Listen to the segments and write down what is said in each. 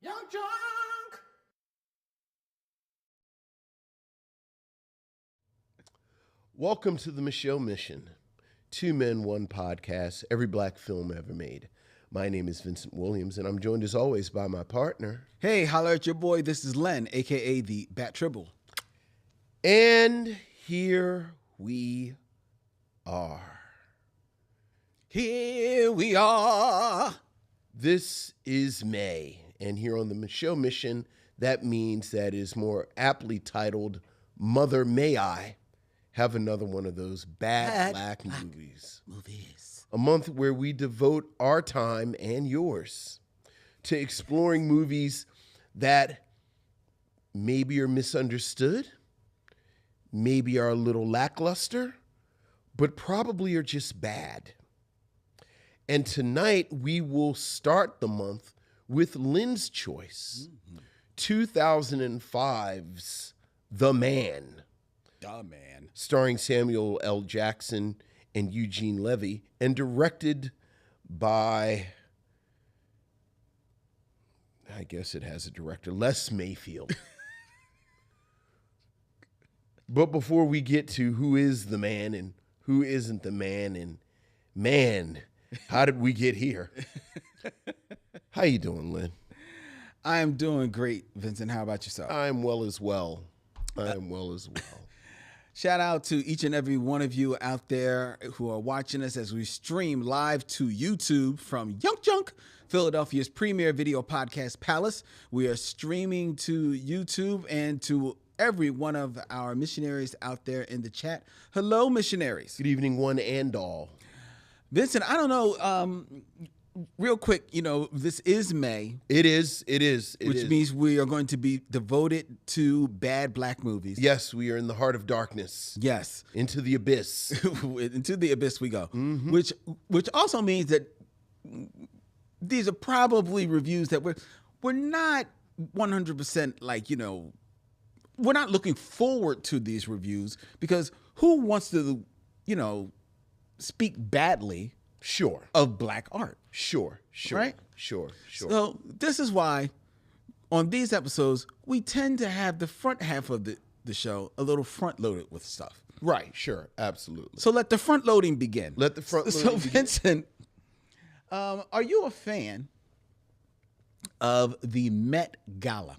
Young Junk! Welcome to the Micheaux Mission. 2 men, 1 podcast, every black film ever made. My name is Vincent Williams, and I'm joined as always by my partner. Hey, holla at your boy. This is Len, a.k.a. the Bat Tribble. And here we are. Here we are. This is May, and here on the Micheaux Mission, that means that is more aptly titled, Mother May I Have Another One of Those Bad Black Movies. A month where we devote our time and yours to exploring movies that maybe are misunderstood, maybe are a little lackluster, but probably are just bad. And tonight we will start the month with Lynn's choice, 2005's The Man. The Man. Starring Samuel L. Jackson and Eugene Levy, and directed by, I guess it has a director, Les Mayfield. But before we get to who is the man and who isn't the man, and man, how did we get here? How you doing, Lynn? I am doing great, Vincent. How about yourself? I'm well as well. Shout out to each and every one of you out there who are watching us as we stream live to YouTube from Young Junk, Philadelphia's premier video podcast palace. We are streaming to YouTube and to every one of our missionaries out there in the chat. Hello, missionaries. Good evening, one and all. Vincent, I don't know, real quick, this is May. It is. Which means we are going to be devoted to bad black movies. Yes, we are in the heart of darkness. Yes. Into the abyss. Into the abyss we go. Mm-hmm. Which also means that these are probably reviews that we're not 100% like, we're not looking forward to these reviews, because who wants to, speak badly of black art? Sure. Right? Sure. So this is why on these episodes, we tend to have the front half of the show a little front loaded with stuff. Right, sure, absolutely. So let the front loading begin. begin. Vincent, are you a fan of the Met Gala?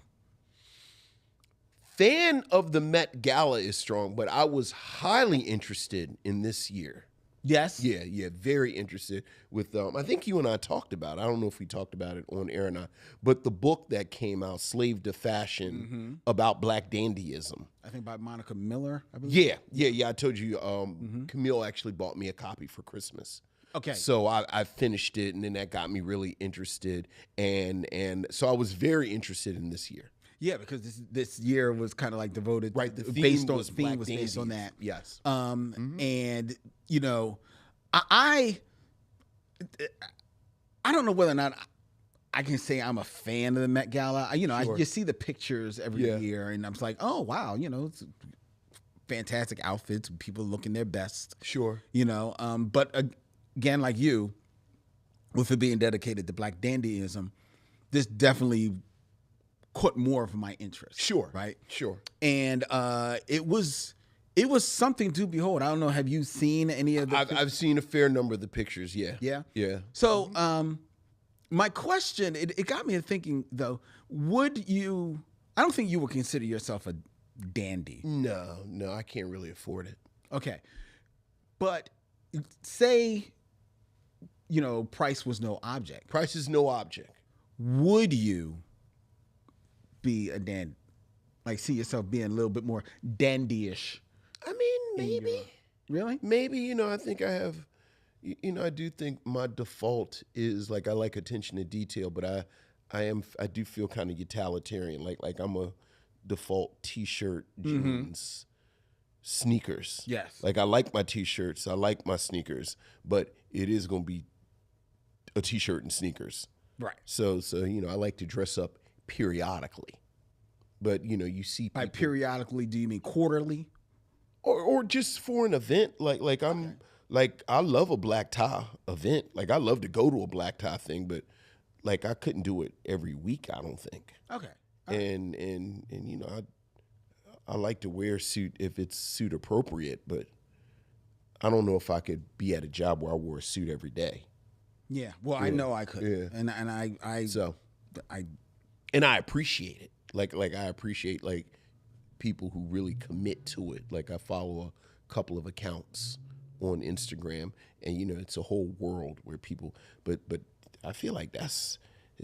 Fan of the Met Gala is strong, but I was highly interested in this year. Yes. Yeah, very interested with, I think you and I talked about it. I don't know if we talked about it on air or not, but the book that came out, Slave to Fashion, about black dandyism. I think by Monica Miller, I believe. Yeah. I told you, Camille actually bought me a copy for Christmas. Okay. So I finished it, and then that got me really interested. And so I was very interested in this year. Yeah, because this year was kind of like devoted, right? The theme based was based on that. Yes. And I don't know whether or not I can say I'm a fan of the Met Gala. I just see the pictures every year, and I'm just like, oh wow, it's fantastic outfits, people looking their best. Sure. But again, like you, with it being dedicated to black dandyism, this definitely caught more of my interest. Sure. Right? Sure. And it was something to behold. I don't know, have you seen any of the I've seen a fair number of the pictures, yeah. Yeah? So my question, it got me thinking though, I don't think you would consider yourself a dandy. No, I can't really afford it. Okay. But say, price was no object. Price is no object. Would you be a dandy? Like, see yourself being a little bit more dandyish? I mean, maybe. Really? Maybe, I think I have, I do think my default is like I like attention to detail, but I do feel kind of utilitarian. Like I'm a default t-shirt, jeans, sneakers. Yes. Like I like my t-shirts, I like my sneakers, but it is going to be a t-shirt and sneakers. Right. So I like to dress up periodically. But you see people, by periodically, do you mean quarterly? Or just for an event, like I'm like I love a black tie event. Like I love to go to a black tie thing, but like I couldn't do it every week, I don't think. Okay. And you know, I like to wear a suit if it's suit appropriate, but I don't know if I could be at a job where I wore a suit every day. Yeah. Well, I know I could. Yeah. And I appreciate it. Like I appreciate like people who really commit to it. Like I follow a couple of accounts on Instagram, and you know, it's a whole world where people. But I feel like it's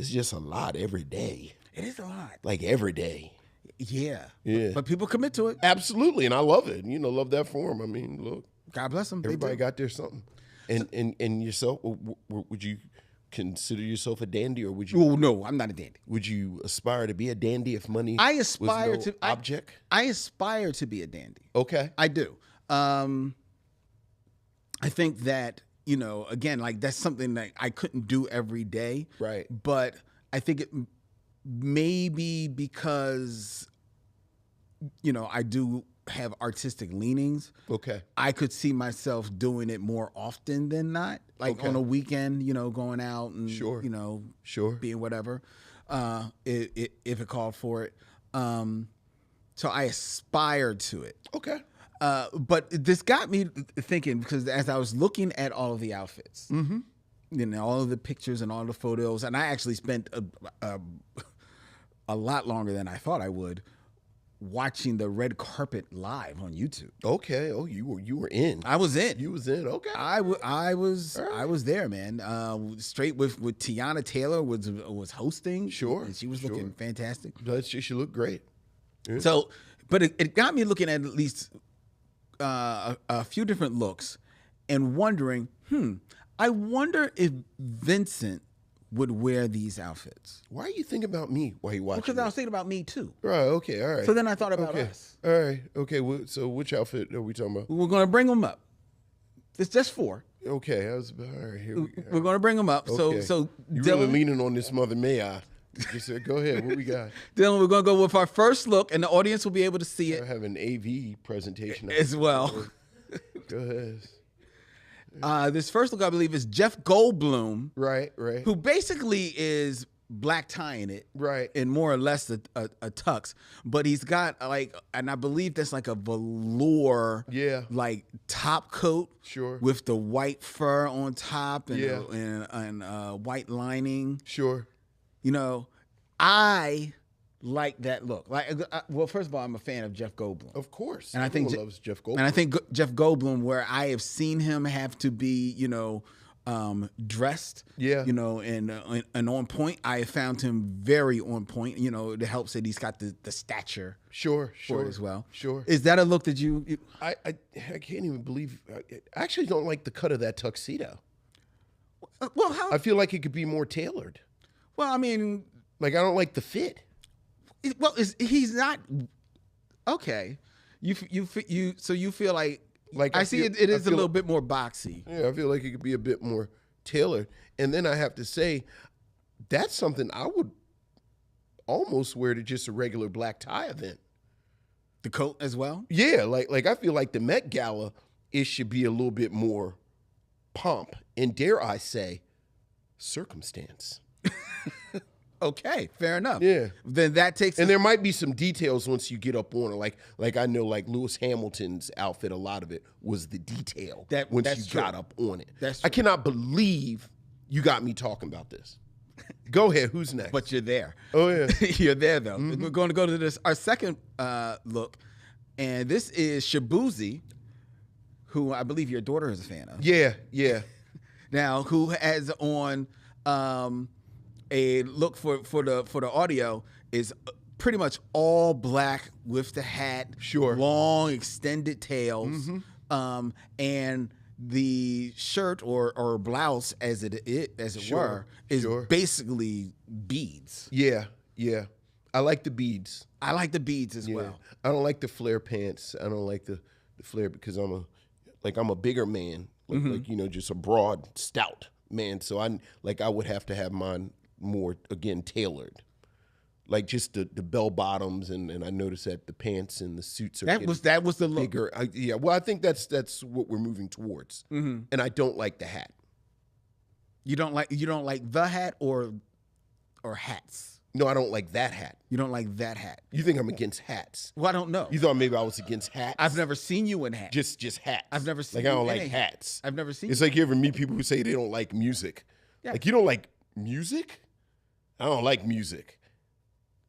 just a lot every day. It is a lot. Like every day. Yeah. Yeah. But people commit to it. Absolutely, and I love it. You know, love that for them. I mean, look. God bless them. Everybody got their something. And yourself, would you consider yourself a dandy, or would you? Oh no, I'm not a dandy. Would you aspire to be a dandy if money? I aspire was no to object. I aspire to be a dandy. Okay, I do. I think that, you know, again, like that's something that I couldn't do every day. Right. But I think it maybe because, you know, I do have artistic leanings. Okay. I could see myself doing it more often than not. Like Okay. on a weekend, you know, going out and, Sure. you know, Sure. being whatever, if it called for it. So I aspired to it. Okay. But this got me thinking, because as I was looking at all of the outfits, you know, all of the pictures and all the photos, and I actually spent a lot longer than I thought I would watching the red carpet live on YouTube. Okay. Oh, you were in. I was in. You was in. Okay. I was there, man. Straight with Tiana Taylor was hosting. Sure, And she was sure. looking fantastic. She looked great. Yeah. So, but it got me looking at least a few different looks and wondering, I wonder if Vincent would wear these outfits. Why are you thinking about me while you watching? Because I was thinking about me too. Right. Okay. All right. So then I thought about us. All right. Okay. So which outfit are we talking about? We're going to bring them up. It's just 4. Okay. All right. Here we go. We're going to bring them up. Okay. So you Dylan, really leaning on this mother, may I? You said, go ahead. What we got? Dylan, we're going to go with our first look, and the audience will be able to see I it have an AV presentation as well. Go ahead. This first look, I believe, is Jeff Goldblum, Right. who basically is black tying it, Right. in more or less a tux, but he's got like, and I believe that's like a velour, like top coat, Sure. with the white fur on top and Yeah. and white lining. Sure. You know, I like that look. Like, well, first of all, I'm a fan of Jeff Goldblum. Of course. And I think Everyone loves Jeff Goldblum. And I think Jeff Goldblum, where I have seen him have to be, you know, dressed, Yeah. you know, and on point. I have found him very on point. You know, it helps that he's got the stature Sure. for it as well. Sure. Is that a look that you I can't even believe. I actually don't like the cut of that tuxedo. well, how? I feel like it could be more tailored. Well, I mean, Like I don't like the fit. He's not okay. So you feel like I see it is a little bit more boxy. Yeah, I feel like it could be a bit more tailored. And then I have to say, that's something I would almost wear to just a regular black tie event. The coat as well. Yeah, like I feel like the Met Gala, it should be a little bit more pomp and, dare I say, circumstance. Okay, fair enough. Yeah. Then that takes. And there might be some details once you get up on it. Like I know, like Lewis Hamilton's outfit, a lot of it was the detail once that's you true. got up on it. That's I true. cannot believe you got me talking about this. Go ahead. Who's next? But you're there. Oh, yeah. You're there though. We're going to go to our second look, and this is Shabuzi, who I believe your daughter is a fan of. Yeah. Now, who has on a look for the audio is pretty much all black with the hat, Sure. long extended tails, and the shirt or blouse as it Sure, were is sure. basically beads. Yeah. I like the beads. I like the beads as Yeah. well. I don't like the flare pants. I don't like the flare because I'm a bigger man, like you know, just a broad, stout man. So I would have to have mine more, again, tailored, like just the bell bottoms, and I noticed that the pants and the suits are That was the look. bigger. Well, I think that's what we're moving towards, and I don't like the hat. You don't like the hat, or or hats? No, I don't like that hat. You don't like that hat. You think I'm against hats? Well, I don't know. You thought maybe I was against hats? I've never seen you in hats. Just hats. I've never seen like I don't you in like a hat. hats. I've never seen. It's like you ever meet people who say they don't like music. Yeah. Like you don't like music? I don't like music.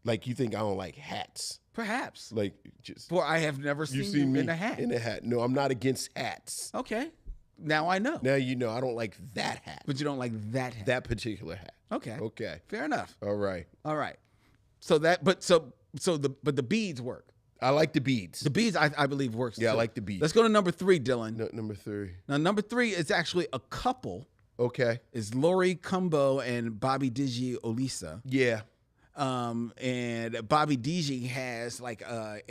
Like you think I don't like hats? Perhaps. Like just. Well, I have never seen you me in a hat. In a hat. No, I'm not against hats. Okay. Now I know. Now you know I don't like that hat. But you don't like that hat. That particular hat. Okay. Okay. Fair enough. All right. All right. So the beads work. I like the beads. The beads, I believe, works. Yeah, too. I like the beads. Let's go to number 3, Dylan. No, number 3. Now, number 3 is actually a couple. Okay. It's Lori Cumbo and Bobby Digi Olisa. Yeah. And Bobby Digi has like a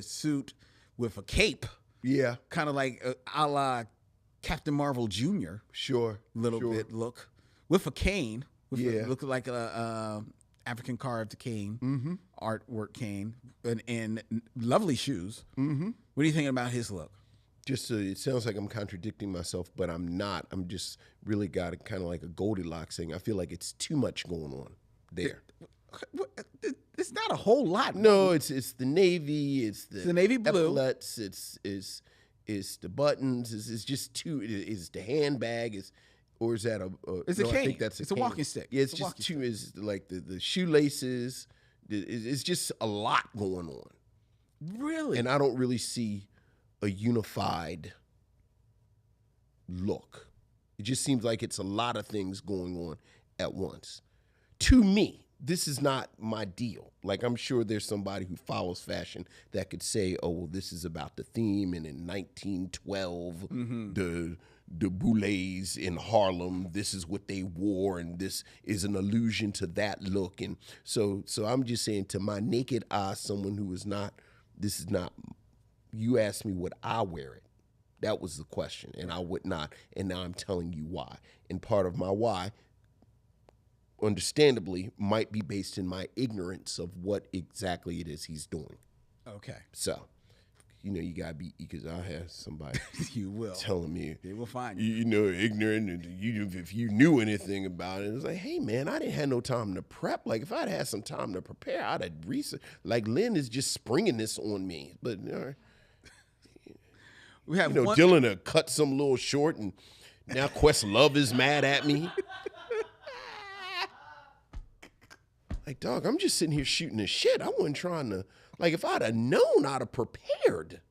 suit with a cape. Yeah. Kind of like a la Captain Marvel Jr. Sure. Little bit look. With a cane. Look like a African carved cane, artwork cane, and lovely shoes. Mm-hmm. What are you thinking about his look? Just it sounds like I'm contradicting myself, but I'm not. I'm just really got it kind of like a Goldilocks thing. I feel like it's too much going on there. It's not a whole lot. No, it's the navy. It's the navy blue. Epaulets. It's the buttons. It's just too. It's the handbag. Or is that It's a cane. I think that's a walking stick. Yeah, it's just two. Is like the shoelaces. It's just a lot going on. Really? And I don't really see a unified look. It just seems like it's a lot of things going on at once. To me, this is not my deal. Like, I'm sure there's somebody who follows fashion that could say, oh, well, this is about the theme. And in 1912, the boulets in Harlem, this is what they wore, and this is an allusion to that look. And so I'm just saying, to my naked eye, someone who is not, this is not, you asked me would I wear it? That was the question, and I would not. And now I'm telling you why. And part of my why, understandably, might be based in my ignorance of what exactly it is he's doing. Okay. So, you gotta be, because I'll have somebody you will telling me they will find you. Ignorant, and if you knew anything about it, it's like, hey man, I didn't have no time to prep. Like if I'd had some time to prepare, I'd have researched. Like Lynn is just springing this on me, but we have Dylan to cut some little short, and now Questlove is mad at me. Like, dog, I'm just sitting here shooting the shit. I wasn't trying to, like, if I'd have known, I'd have prepared.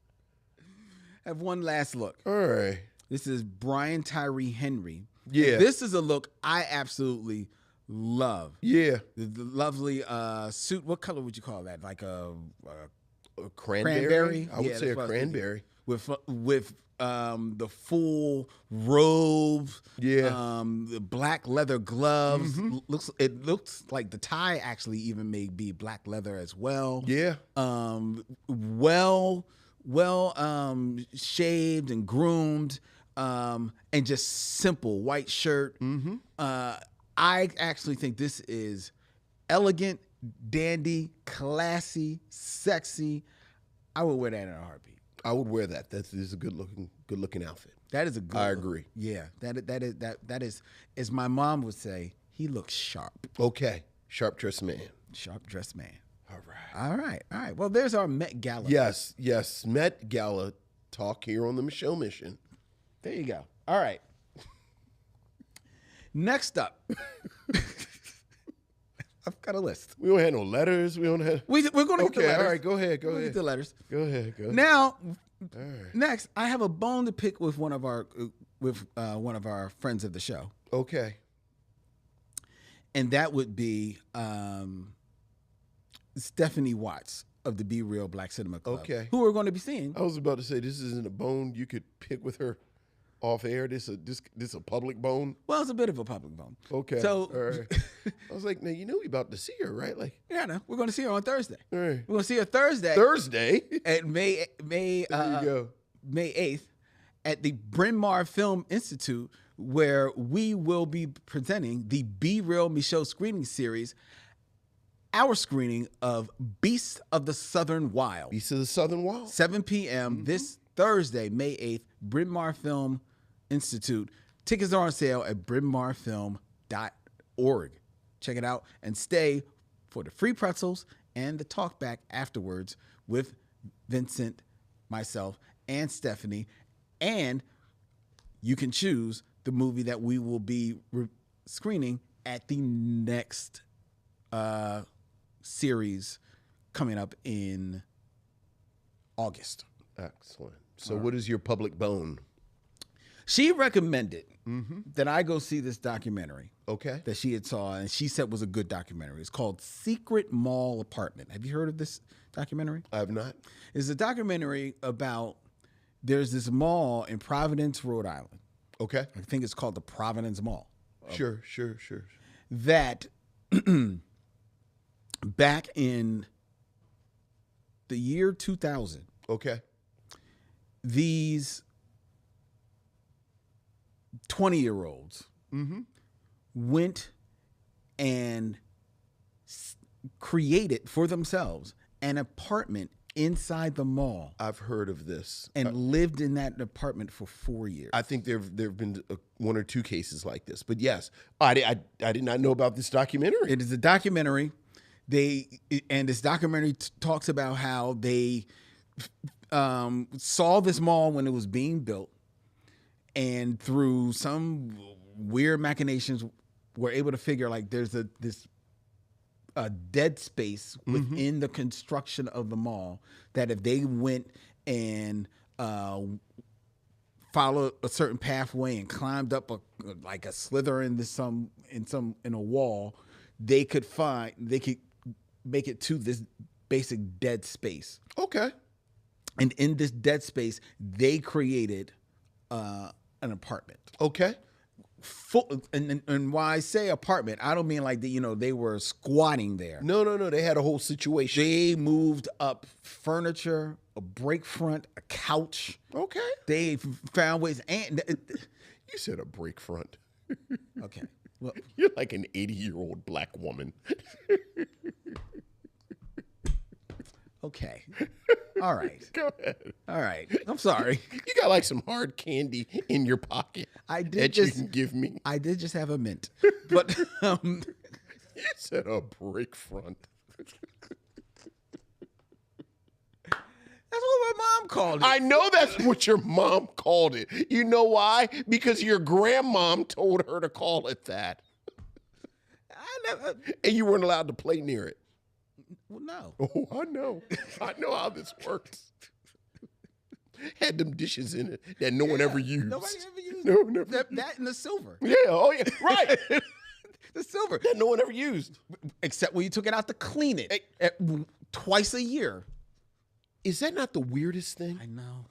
I have one last look. All right. This is Brian Tyree Henry. Yeah. This is a look I absolutely love. Yeah. The lovely suit. What color would you call that? Like a cranberry? I would say a cranberry. With the full robe, the black leather gloves. It looks like the tie actually even may be black leather as well. Yeah. Well shaved and groomed, and just simple white shirt. I actually think this is elegant, dandy, classy, sexy. I would wear that in a heartbeat. I would wear that. That is a good looking outfit. That is a good. I agree. Yeah, that is, as my mom would say, he looks sharp. Okay, sharp dressed man. Sharp dressed man. All right. Well, there's our Met Gala. Yes. Met Gala talk here on the Micheaux Mission. There you go. All right. Next up. I've got a list. We don't have no letters. We're going to get the letters. Okay, all right, go ahead. Get the letters. Go ahead. Now, all right. Next, I have a bone to pick with one of our friends of the show. Okay. And that would be Stephanie Watts of the Be Real Black Cinema Club. Okay. Who we're going to be seeing. I was about to say, this isn't a bone you could pick with her off air. This a public bone. Well, it's a bit of a public bone. Okay. So, all right. I was like, now we about to see her, right? Like, yeah, no, we're going to see her on Thursday. All right. We're going to see her Thursday. At May there you go. May 8th at the Bryn Mawr Film Institute, where we will be presenting the Be Real Micheaux screening series. Our screening of Beasts of the Southern Wild. Beasts of the Southern Wild. 7 p.m. this Thursday, May 8th, Bryn Mawr Film Institute. Tickets are on sale at brynmarfilm.org. Check it out and stay for the free pretzels and the talk back afterwards with Vincent, myself, and Stephanie. And you can choose the movie that we will be screening at the next series coming up in August. Excellent. So what is your public bone? She recommended that I go see this documentary. Okay. That she had saw, and she said was a good documentary. It's called Secret Mall Apartment. Have you heard of this documentary? I have not. It's a documentary about, there's this mall in Providence, Rhode Island. Okay. I think it's called the Providence Mall. Sure. That back in the year 2000, Okay. these 20-year-olds went and created for themselves an apartment inside the mall I've heard of this. and lived in that apartment for 4 years. I think there've been one or two cases like this. But yes, I did not know about this documentary. It is a documentary. This documentary talks about how they saw this mall when it was being built, and through some weird machinations, were able to figure like there's this dead space within the construction of the mall that if they went and followed a certain pathway and climbed up a slither in a wall, they could make it to this basic dead space. Okay. And in this dead space, they created an apartment. Okay. And why I say apartment, I don't mean like they were squatting there. No. They had a whole situation. They moved up furniture, a break front, a couch. Okay. They found ways, and You said a break front. okay. Well, You're like an 80-year-old black woman. okay. All right. Go ahead. All right. I'm sorry. You got like some hard candy in your pocket that you can give me. I did just have a mint, but You said a break front. that's what my mom called it. I know that's what your mom called it. You know why? Because your grandmom told her to call it that. And you weren't allowed to play near it. Well, no. Oh, I know. I know how this works. Had them dishes in it that no one ever used. Nobody ever used No, it. never. That and the silver. Yeah, oh yeah, right. The silver. That no one ever used. Except when you took it out to clean it twice a year. Is that not the weirdest thing? I know.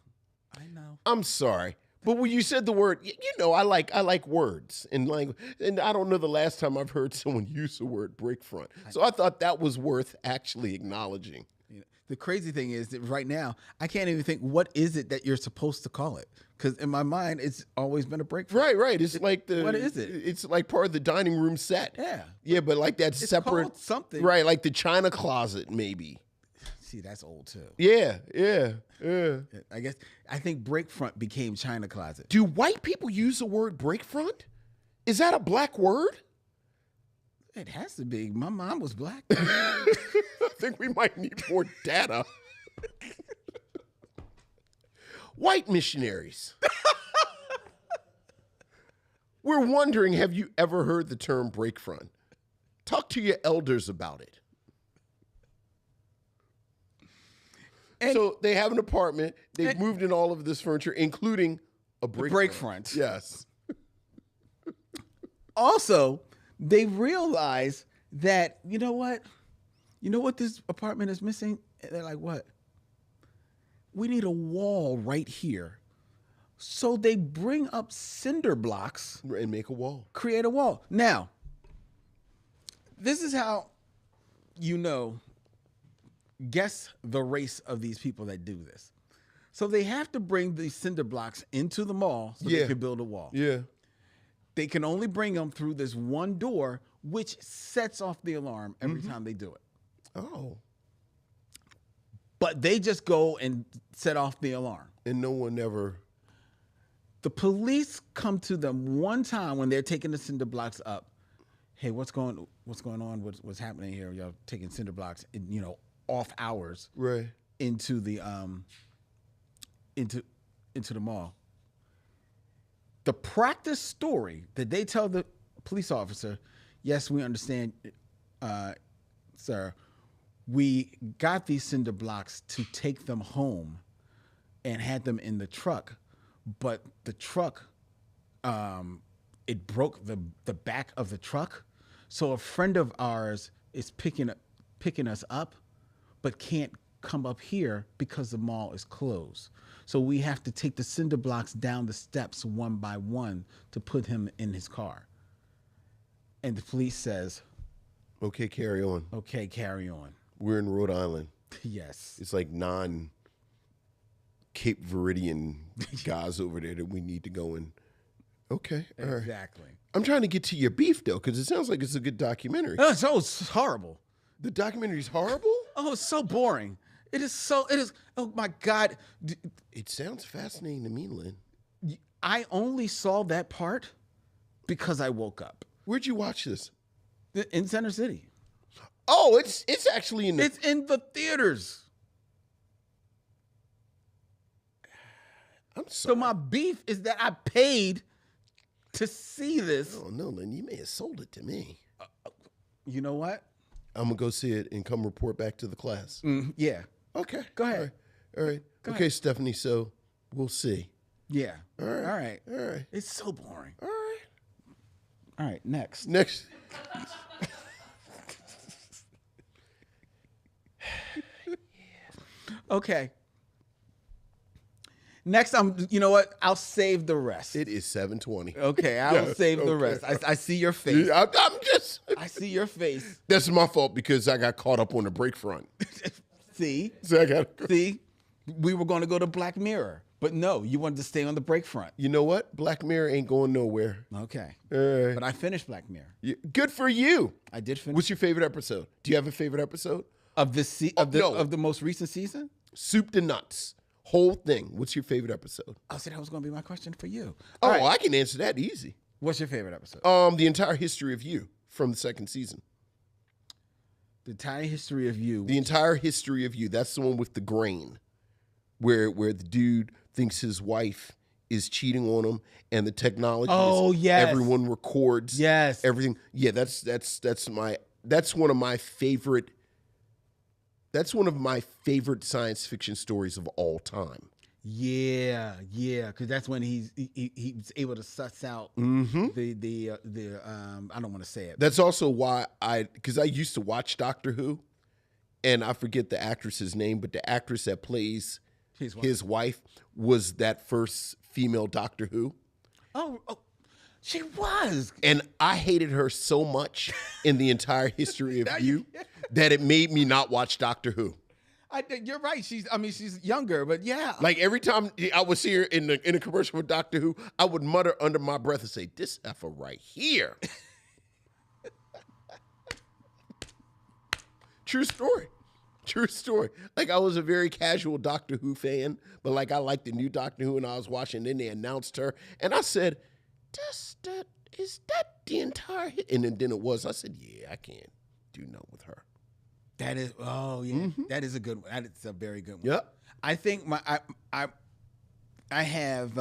I'm sorry. But when you said the word, I like words and language, and I don't know the last time I've heard someone use the word break front. So I thought that was worth actually acknowledging. The crazy thing is that right now, I can't even think, what is it that you're supposed to call it? Because in my mind, it's always been a break front. Right. It's like what is it? It's like part of the dining room set. Yeah. Yeah, but like that's It's separate. called something. Right, like the china closet, maybe. See, that's old too. Yeah. I think break front became China closet. Do white people use the word break front? Is that a black word? It has to be. My mom was black. I think we might need more data. White missionaries. We're wondering, have you ever heard the term break front? Talk to your elders about it. And so they have an apartment. They've moved in all of this furniture, including a break front. Yes. Also, they realize that, you know what this apartment is missing? And they're like, what? We need a wall right here. So they bring up cinder blocks. And make a wall. Create a wall. Now, this is how guess the race of these people that do this. So they have to bring these cinder blocks into the mall so they can build a wall. Yeah. They can only bring them through this one door, which sets off the alarm every time they do it. Oh. But they just go and set off the alarm. And no one ever... The police come to them one time when they're taking the cinder blocks up. hey, what's going on? What's happening here? Y'all taking cinder blocks, off hours, Right. into the into the mall. The practice story that they tell the police officer, yes, we understand, sir. We got these cinder blocks to take them home and had them in the truck, but the truck, it broke the back of the truck. So a friend of ours is picking us up, but can't come up here because the mall is closed. So we have to take the cinder blocks down the steps one by one to put him in his car. And the police says, Okay, carry on. okay, carry on. We're in Rhode Island. Yes. It's like non-Cape Verdean guys over there that we need to go in. Okay, all right. Exactly. I'm trying to get to your beef, though, because it sounds like it's a good documentary. Oh, it's horrible. The documentary's horrible? Oh, it's so boring. It is, oh my God. It sounds fascinating to me, Lynn. I only saw that part because I woke up. Where'd you watch this? In Center City. Oh, it's actually in the... It's in the theaters. I'm sorry. So my beef is that I paid to see this. Oh, no, Lynn, you may have sold it to me. You know what? I'm going to go see it and come report back to the class. Yeah. Okay. Go ahead. All right. Go Okay, ahead. Stephanie, so we'll see. Yeah. All right. All right. All right. It's so boring. All right. All right. Next. Next. Okay. Next, you know what? I'll save the rest. It is 7:20. Okay, I will Yeah, save the okay. rest. I see your face. I'm just... I see your face. That's my fault because I got caught up on the break front. See? So I got... See? We were going to go to Black Mirror, but no, you wanted to stay on the break front. You know what? Black Mirror ain't going nowhere. Okay. All right. But I finished Black Mirror. Good for you. I did finish. What's your favorite episode? Do you have a favorite episode? Of the most recent season? Soup to nuts. Whole thing. What's your favorite episode? I said that was going to be my question for you. Oh, All right. I can answer that easy. What's your favorite episode? The entire history of you from the second season. The entire history of you. The entire history of you. That's the one with the grain, where the dude thinks his wife is cheating on him, and the technology. Oh, yes. Everyone records. Yes. Everything. Yeah, that's one of my favorite. That's one of my favorite science fiction stories of all time. Yeah, because that's when he was able to suss out the I don't want to say it. That's also why because I used to watch Doctor Who, and I forget the actress's name, but the actress that plays his wife was that first female Doctor Who. Oh, she was. And I hated her so much in the entire history of you that it made me not watch Doctor Who. You're right. She's younger, but yeah. Like every time I would see her in a commercial with Doctor Who, I would mutter under my breath and say, "This effer right here." True story. True story. Like I was a very casual Doctor Who fan, but like I liked the new Doctor Who, and I was watching. Then they announced her, and I said, "Is that the entire?" And then it was. I said, "Yeah, I can't do no with her." That is. Oh yeah, that is a good one. That is a very good one. Yep. I think I have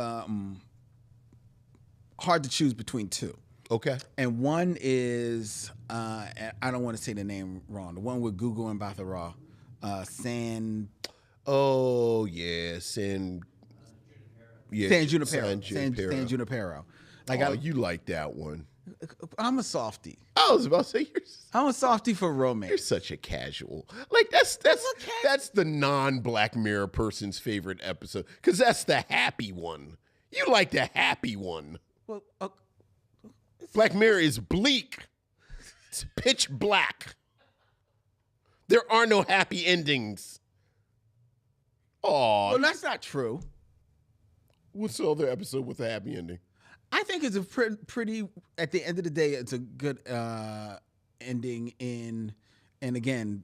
hard to choose between two. Okay. And one is I don't want to say the name wrong. The one with Google and Bathara, San. Oh yeah, San Junipero. San Junipero. Like you like that one? I'm a softie. I was about to say I'm a softie for you're romance. such a casual. Like that's the non-Black Mirror person's favorite episode because that's the happy one. You like the happy one. Well, Black Mirror is bleak. It's pitch black. There are no happy endings. Oh, well, that's not true. what's the other episode with a happy ending? I think it's a pretty. At the end of the day, it's a good ending. And again,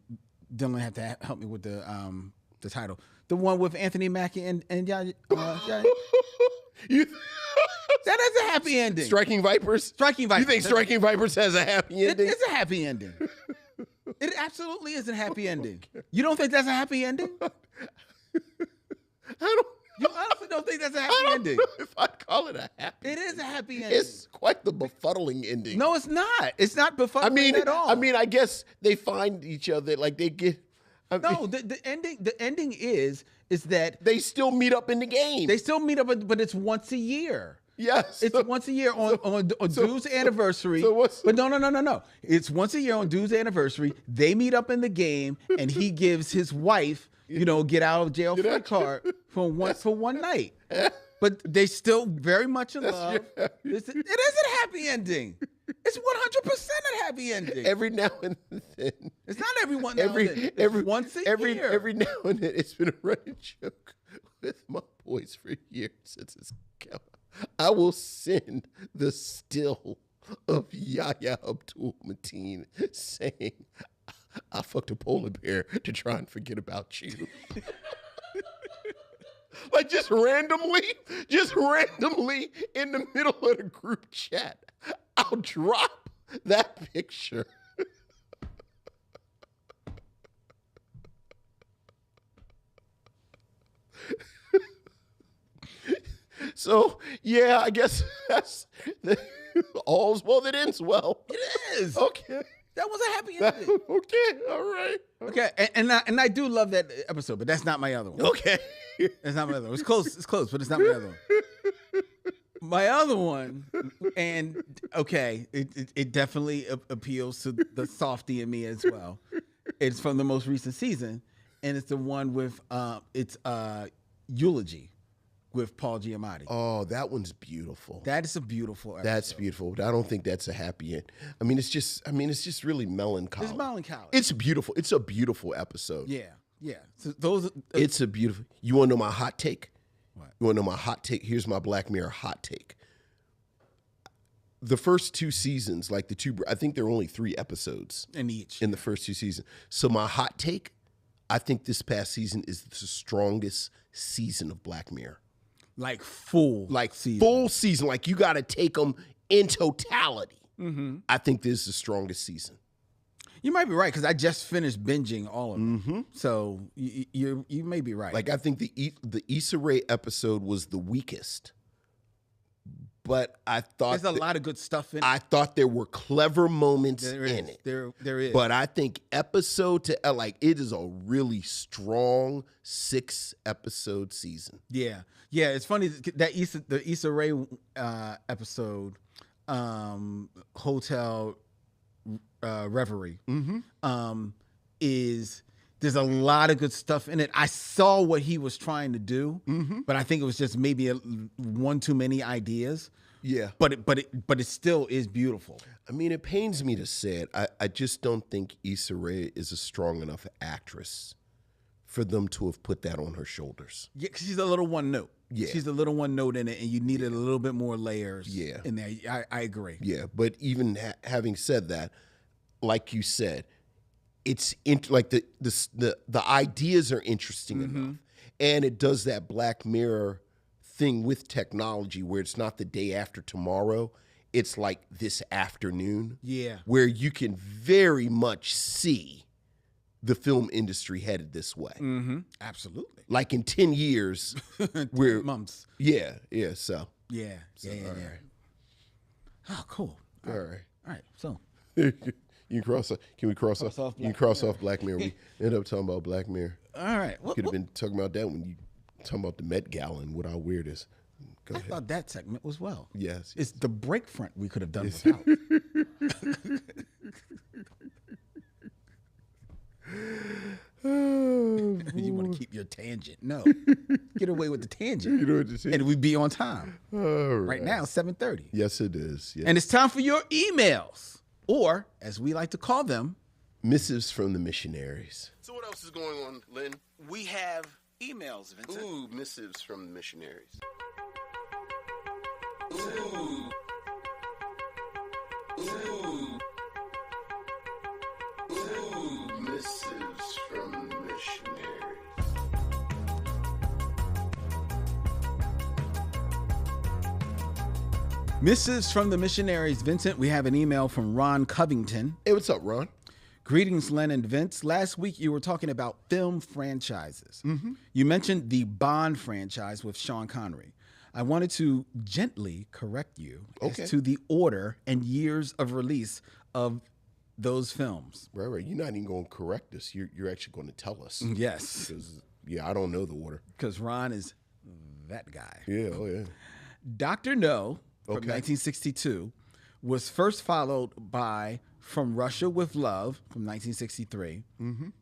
Dylan had to help me with the title. The one with Anthony Mackie and Yaya. That is a happy ending. Striking Vipers? Striking Vipers. You think Striking Vipers has a happy ending? It's a happy ending. It absolutely is a happy ending. You don't think that's a happy ending? You honestly don't think that's a happy ending? I don't know if I'd call it a happy It is a happy ending. It's quite the befuddling ending. No, it's not. It's not befuddling at all. I mean, I guess they find each other, like they get... the ending is that they still meet up in the game. They still meet up, but it's once a year. Yes. It's once a year on Dude's anniversary. But no. It's once a year on Dude's anniversary. They meet up in the game, and he gives his wife, get out of jail free card for one night. But they still very much in love. It is a happy ending. It's 100% a happy ending. Every now and then. It's not every once a year. Every now and then, it's been a running joke with my boys for years since it's come. I will send the still of Yahya Abdul-Mateen saying, I fucked a polar bear to try and forget about you. Like just randomly in the middle of the group chat, I'll drop that picture. So, yeah, I guess that's all's well that ends well. It is. Okay. That was a happy ending. Okay, all right. Okay, and I do love that episode, but that's not my other one. Okay. That's not my other one. It's close, but it's not my other one. My other one, and okay, it definitely appeals to the softy in me as well. It's from the most recent season, and it's the one with it's Eulogy with Paul Giamatti. Oh, that one's beautiful. That is a beautiful episode. That's beautiful, but I don't think that's a happy end. I mean, it's just really melancholy. It's melancholy. It's beautiful. It's a beautiful episode. Yeah. So those. It's a beautiful. You want to know my hot take? What? You want to know my hot take? Here's my Black Mirror hot take. The first two seasons, I think there are only 3 episodes in each in the first 2 seasons. So my hot take, I think this past season is the strongest season of Black Mirror. Full season. Like you got to take them in totality. Mm-hmm. I think this is the strongest season. You might be right because I just finished binging all of them. Mm-hmm. So you may be right. Like I think the Issa Rae episode was the weakest, but I thought there's a lot of good stuff in it. I thought there were clever moments in it. There is. But I think it is a really strong 6-episode season. Yeah. It's funny that the Issa Rae episode, Hotel Reverie, there's a lot of good stuff in it. I saw what he was trying to do, but I think it was just maybe one too many ideas. Yeah, but it still is beautiful. I mean, it pains me to say it. I just don't think Issa Rae is a strong enough actress for them to have put that on her shoulders. Yeah, 'cause she's a little one note. Yeah, she's a little one note in it, and you needed a little bit more layers. Yeah. In there. I agree. Yeah, but even having said that, like you said, it's the ideas are interesting enough, and it does that Black Mirror thing with technology where it's not the day after tomorrow, it's like this afternoon. Yeah, where you can very much see the film industry headed this way. Mm-hmm. Absolutely. Like in 10 years, we're months. Yeah. So yeah. Right. Oh, cool. All right. So. Can we cross off Black Mirror? We ended up talking about Black Mirror. All right. Could have been talking about that when you talking about the Met Gala and what our weird is. Go ahead. I thought that segment was well. Yes. It's the break front we could have done without. You want to keep your tangent. No. Get away with the tangent. And we'd be on time. All right now, 7:30. Yes, it is. Yes. And it's time for your emails. Or, as we like to call them, missives from the missionaries. So what else is going on, Lynn? We have emails, Vincent. Ooh, missives from the missionaries. Ooh. Ooh. Ooh, missives from the missionaries. Missives from the Missionaries. Vincent, we have an email from Ron Covington. Hey, what's up, Ron? Greetings, Len and Vince. Last week you were talking about film franchises. You mentioned the Bond franchise with Sean Connery. I wanted to gently correct you as to the order and years of release of those films. Right. You're not even going to correct us. You're actually going to tell us. Yes. Because, I don't know the order. Because Ron is that guy. Yeah, oh yeah. Dr. No from 1962 was first followed by From Russia with Love from 1963,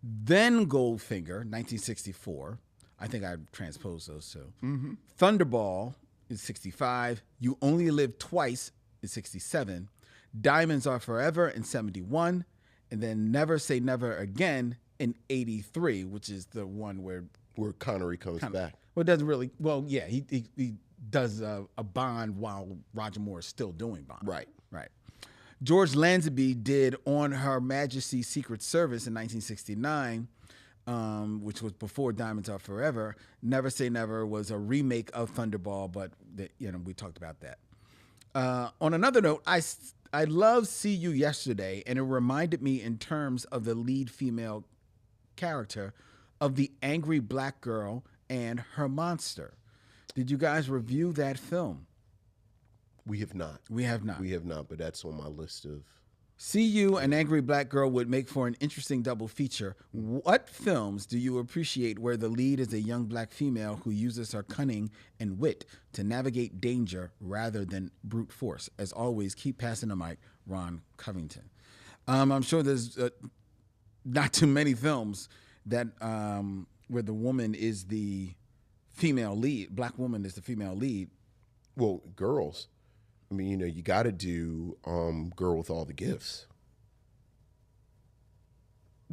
then Goldfinger, 1964. I think I transposed those two. Thunderball is 65. You Only Live Twice is 67. Diamonds Are Forever in 71. And then Never Say Never Again in 83, which is the one where Connery comes back. Well, it doesn't really. Well, yeah, he does a Bond while Roger Moore is still doing Bond. Right. George Lazenby did On Her Majesty's Secret Service in 1969, which was before Diamonds Are Forever. Never Say Never was a remake of Thunderball, but we talked about that. On another note, I love See You Yesterday, and it reminded me in terms of the lead female character of the angry black girl and her monster. Did you guys review that film? We have not. We have not. But that's on my list of... See You and Angry Black Girl would make for an interesting double feature. What films do you appreciate where the lead is a young black female who uses her cunning and wit to navigate danger rather than brute force? As always, keep passing the mic, Ron Covington. I'm sure there's not too many films that where the woman is the female lead, black woman is the female lead. Well, girls. I mean, you got to do Girl with All the Gifts.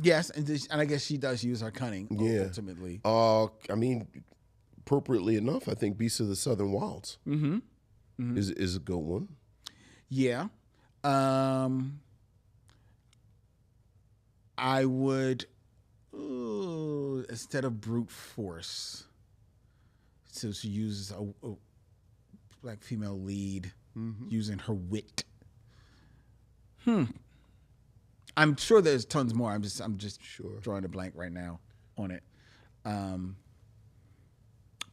Yes, and I guess she does use her cunning ultimately. I mean, appropriately enough, I think Beasts of the Southern Wilds is a good one. Yeah. I would, instead of brute force, so she uses a black female lead using her wit. I'm sure there's tons more. I'm just drawing a blank right now on it.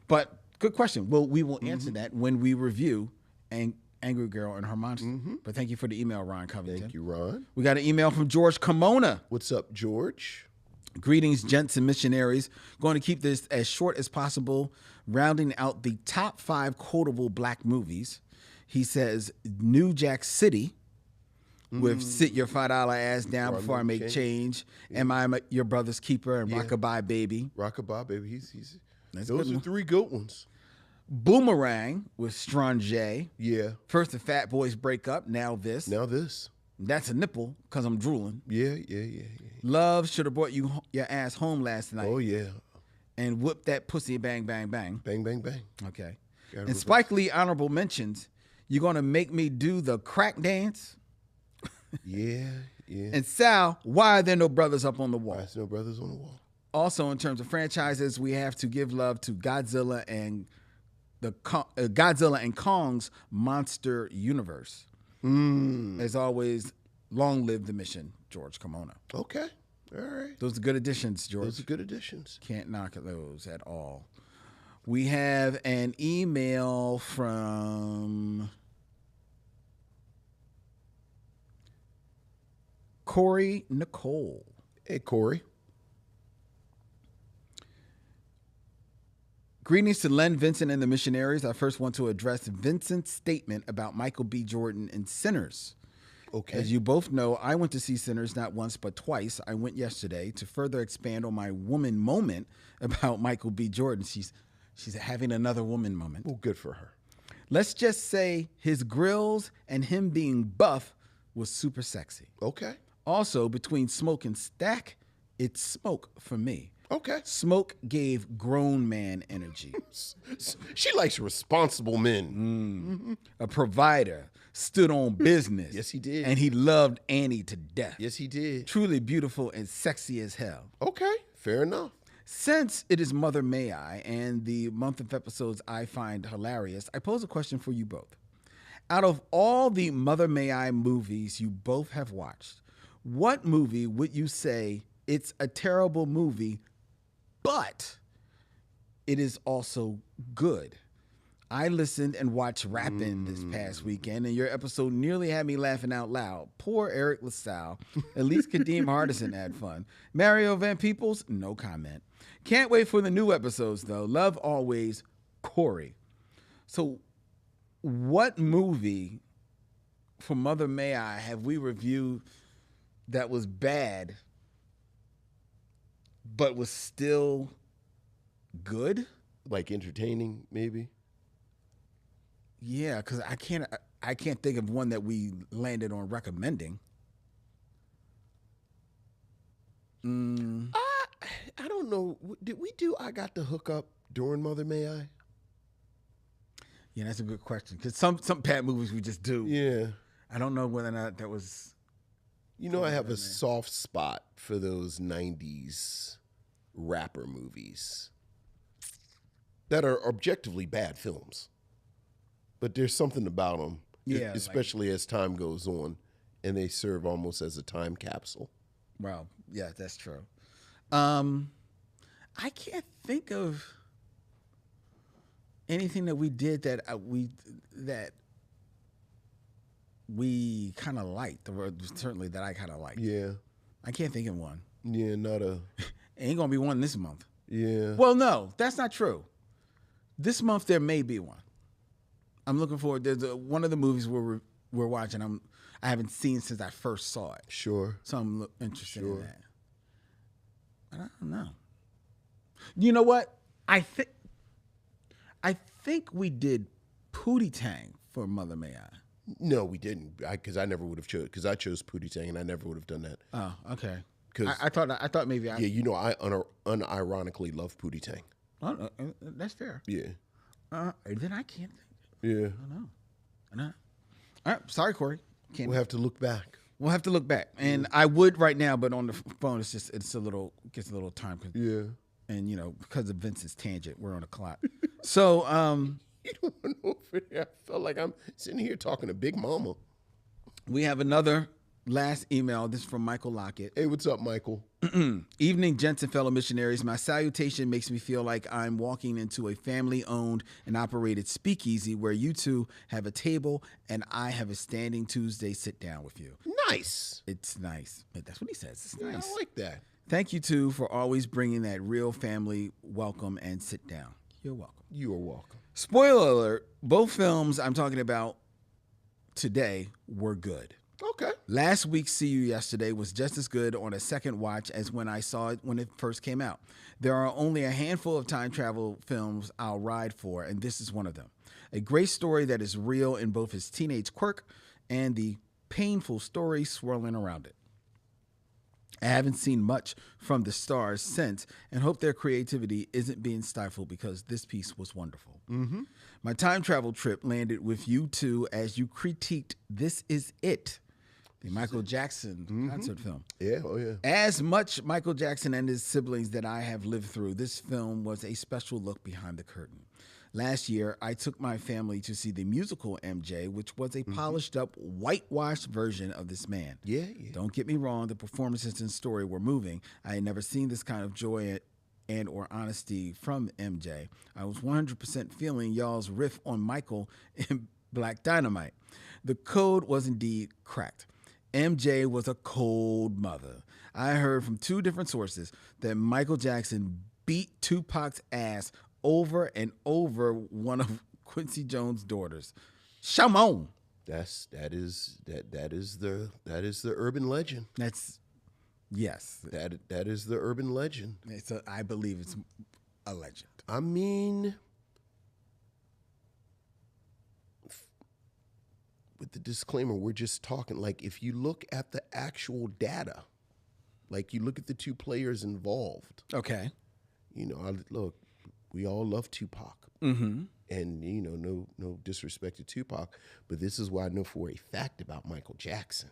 But good question. Well, we will answer that when we review Angry Girl and Her Monster. But thank you for the email, Ron Covington. Thank you, Ron. We got an email from George Kimona. What's up, George? Greetings, gents and missionaries. Going to keep this as short as possible, rounding out the top 5 quotable black movies. He says, New Jack City with Sit Your $5 Ass Down Before I Make Change. Am I Your Brother's Keeper? And Rockabye Baby. Rockabye Baby. He's those are 3 good ones. Boomerang with Strange. Yeah. First the Fat Boys break up. Now this. That's a nipple because I'm drooling. Yeah. Love Should Have Brought You Your Ass Home Last Night. Oh, yeah. And Whip That Pussy Bang Bang Bang. Bang, bang, bang. Okay. And Spike Lee honorable mentions, You're Gonna Make Me Do the Crack Dance? Yeah. And Sal, Why Are There No Brothers Up on the Wall? Why is no brothers on the wall? Also, in terms of franchises, we have to give love to Godzilla and Godzilla and Kong's Monster Universe. As always, long live the mission, George Kimona. Okay. All right. Those are good additions, George. Those are good additions. Can't knock those at all. We have an email from Corey Nicole. Hey, Corey. Greetings to Len, Vincent, and the missionaries. I first want to address Vincent's statement about Michael B. Jordan in Sinners. Okay. As you both know, I went to see Sinners not once but twice. I went yesterday to further expand on my woman moment about Michael B. Jordan. She's having another woman moment. Well, good for her. Let's just say his grills and him being buff was super sexy. Okay. Also, between Smoke and Stack, it's Smoke for me. Okay. Smoke gave grown man energy. She likes responsible men. A provider, stood on business. Yes, he did. And he loved Annie to death. Yes, he did. Truly beautiful and sexy as hell. Okay, fair enough. Since it is Mother May I and the month of episodes I find hilarious, I pose a question for you both. Out of all the Mother May I movies you both have watched, what movie would you say it's a terrible movie, but it is also good? I listened and watched Rappin' this past weekend, and your episode nearly had me laughing out loud. Poor Eric LaSalle. At least Kadeem Hardison had fun. Mario Van Peebles, no comment. Can't wait for the new episodes, though. Love always, Corey. So, what movie for Mother May I have we reviewed that was bad, but was still good? Like entertaining, maybe? Yeah, because I can't think of one that we landed on recommending. I don't know. Did we do I Got the Hookup during Mother May I? Yeah, that's a good question. Because some bad movies we just do. Yeah. I don't know whether or not that was. You know, I have a soft spot for those 90s rapper movies that are objectively bad films. But there's something about them, Yeah, especially as time goes on, and they serve almost as a time capsule. Well, yeah, that's true. I can't think of anything that we did that we kind of liked, or certainly that I kind of liked. Yeah. I can't think of one. Yeah, not a. Ain't gonna be one this month. Yeah. Well, no, that's not true. This month there may be one. I'm looking forward. There's one of the movies we're watching. I haven't seen since I first saw it. Sure. So I'm interested in that. I don't know. You know what? I think we did Pootie Tang for Mother May I. No, we didn't. Because I never would have chose. Because I chose Pootie Tang, and I never would have done that. Oh, okay. Because I thought maybe I. Yeah, you know, I unironically love Pootie Tang. Oh, that's fair. Yeah. Then I can't think. Yeah. I know. All right. Sorry, Corey. Can't. We'll have to look back. We'll have to look back, and I would right now, but on the phone, gets a little time. Yeah. And because of Vince's tangent, we're on a clock. So You don't want over there. I felt like I'm sitting here talking to Big Mama. we have another last email. This is from Michael Lockett. Hey, what's up, Michael? Evening, gents and fellow missionaries. My salutation makes me feel like I'm walking into a family-owned and operated speakeasy where you two have a table and I have a standing Tuesday sit-down with you. Nice. It's nice. That's what he says. It's Yeah, nice. I like that. Thank you, two, for always bringing that real family welcome and sit down. You're welcome. You are welcome. Spoiler alert, both films I'm talking about today were good. Okay. Last week's See You Yesterday was just as good on a second watch as when I saw it when it first came out. There are only a handful of time travel films I'll ride for, and this is one of them. A great story that is real in both its teenage quirk and the painful story swirling around it. I haven't seen much from the stars since and hope their creativity isn't being stifled because this piece was wonderful. Mm-hmm. My time travel trip landed with you two as you critiqued This Is It, the Michael Jackson concert film. Yeah, oh yeah. As much Michael Jackson and his siblings that I have lived through, this film was a special look behind the curtain. Last year, I took my family to see the musical MJ, which was a polished up, whitewashed version of this man. Yeah. Don't get me wrong, the performances and story were moving. I had never seen this kind of joy and or honesty from MJ. I was 100% feeling y'all's riff on Michael in Black Dynamite. The code was indeed cracked. MJ was a cold mother. I heard from two different sources that Michael Jackson beat Tupac's ass over and over one of Quincy Jones' daughters. Shamon. That is the urban legend. That's yes. That is the urban legend. I believe it's a legend. I mean, with the disclaimer, we're just talking like if you look at the actual data, like you look at the two players involved. Okay. Look, we all love Tupac. Mm-hmm. And, no disrespect to Tupac, but this is what I know for a fact about Michael Jackson.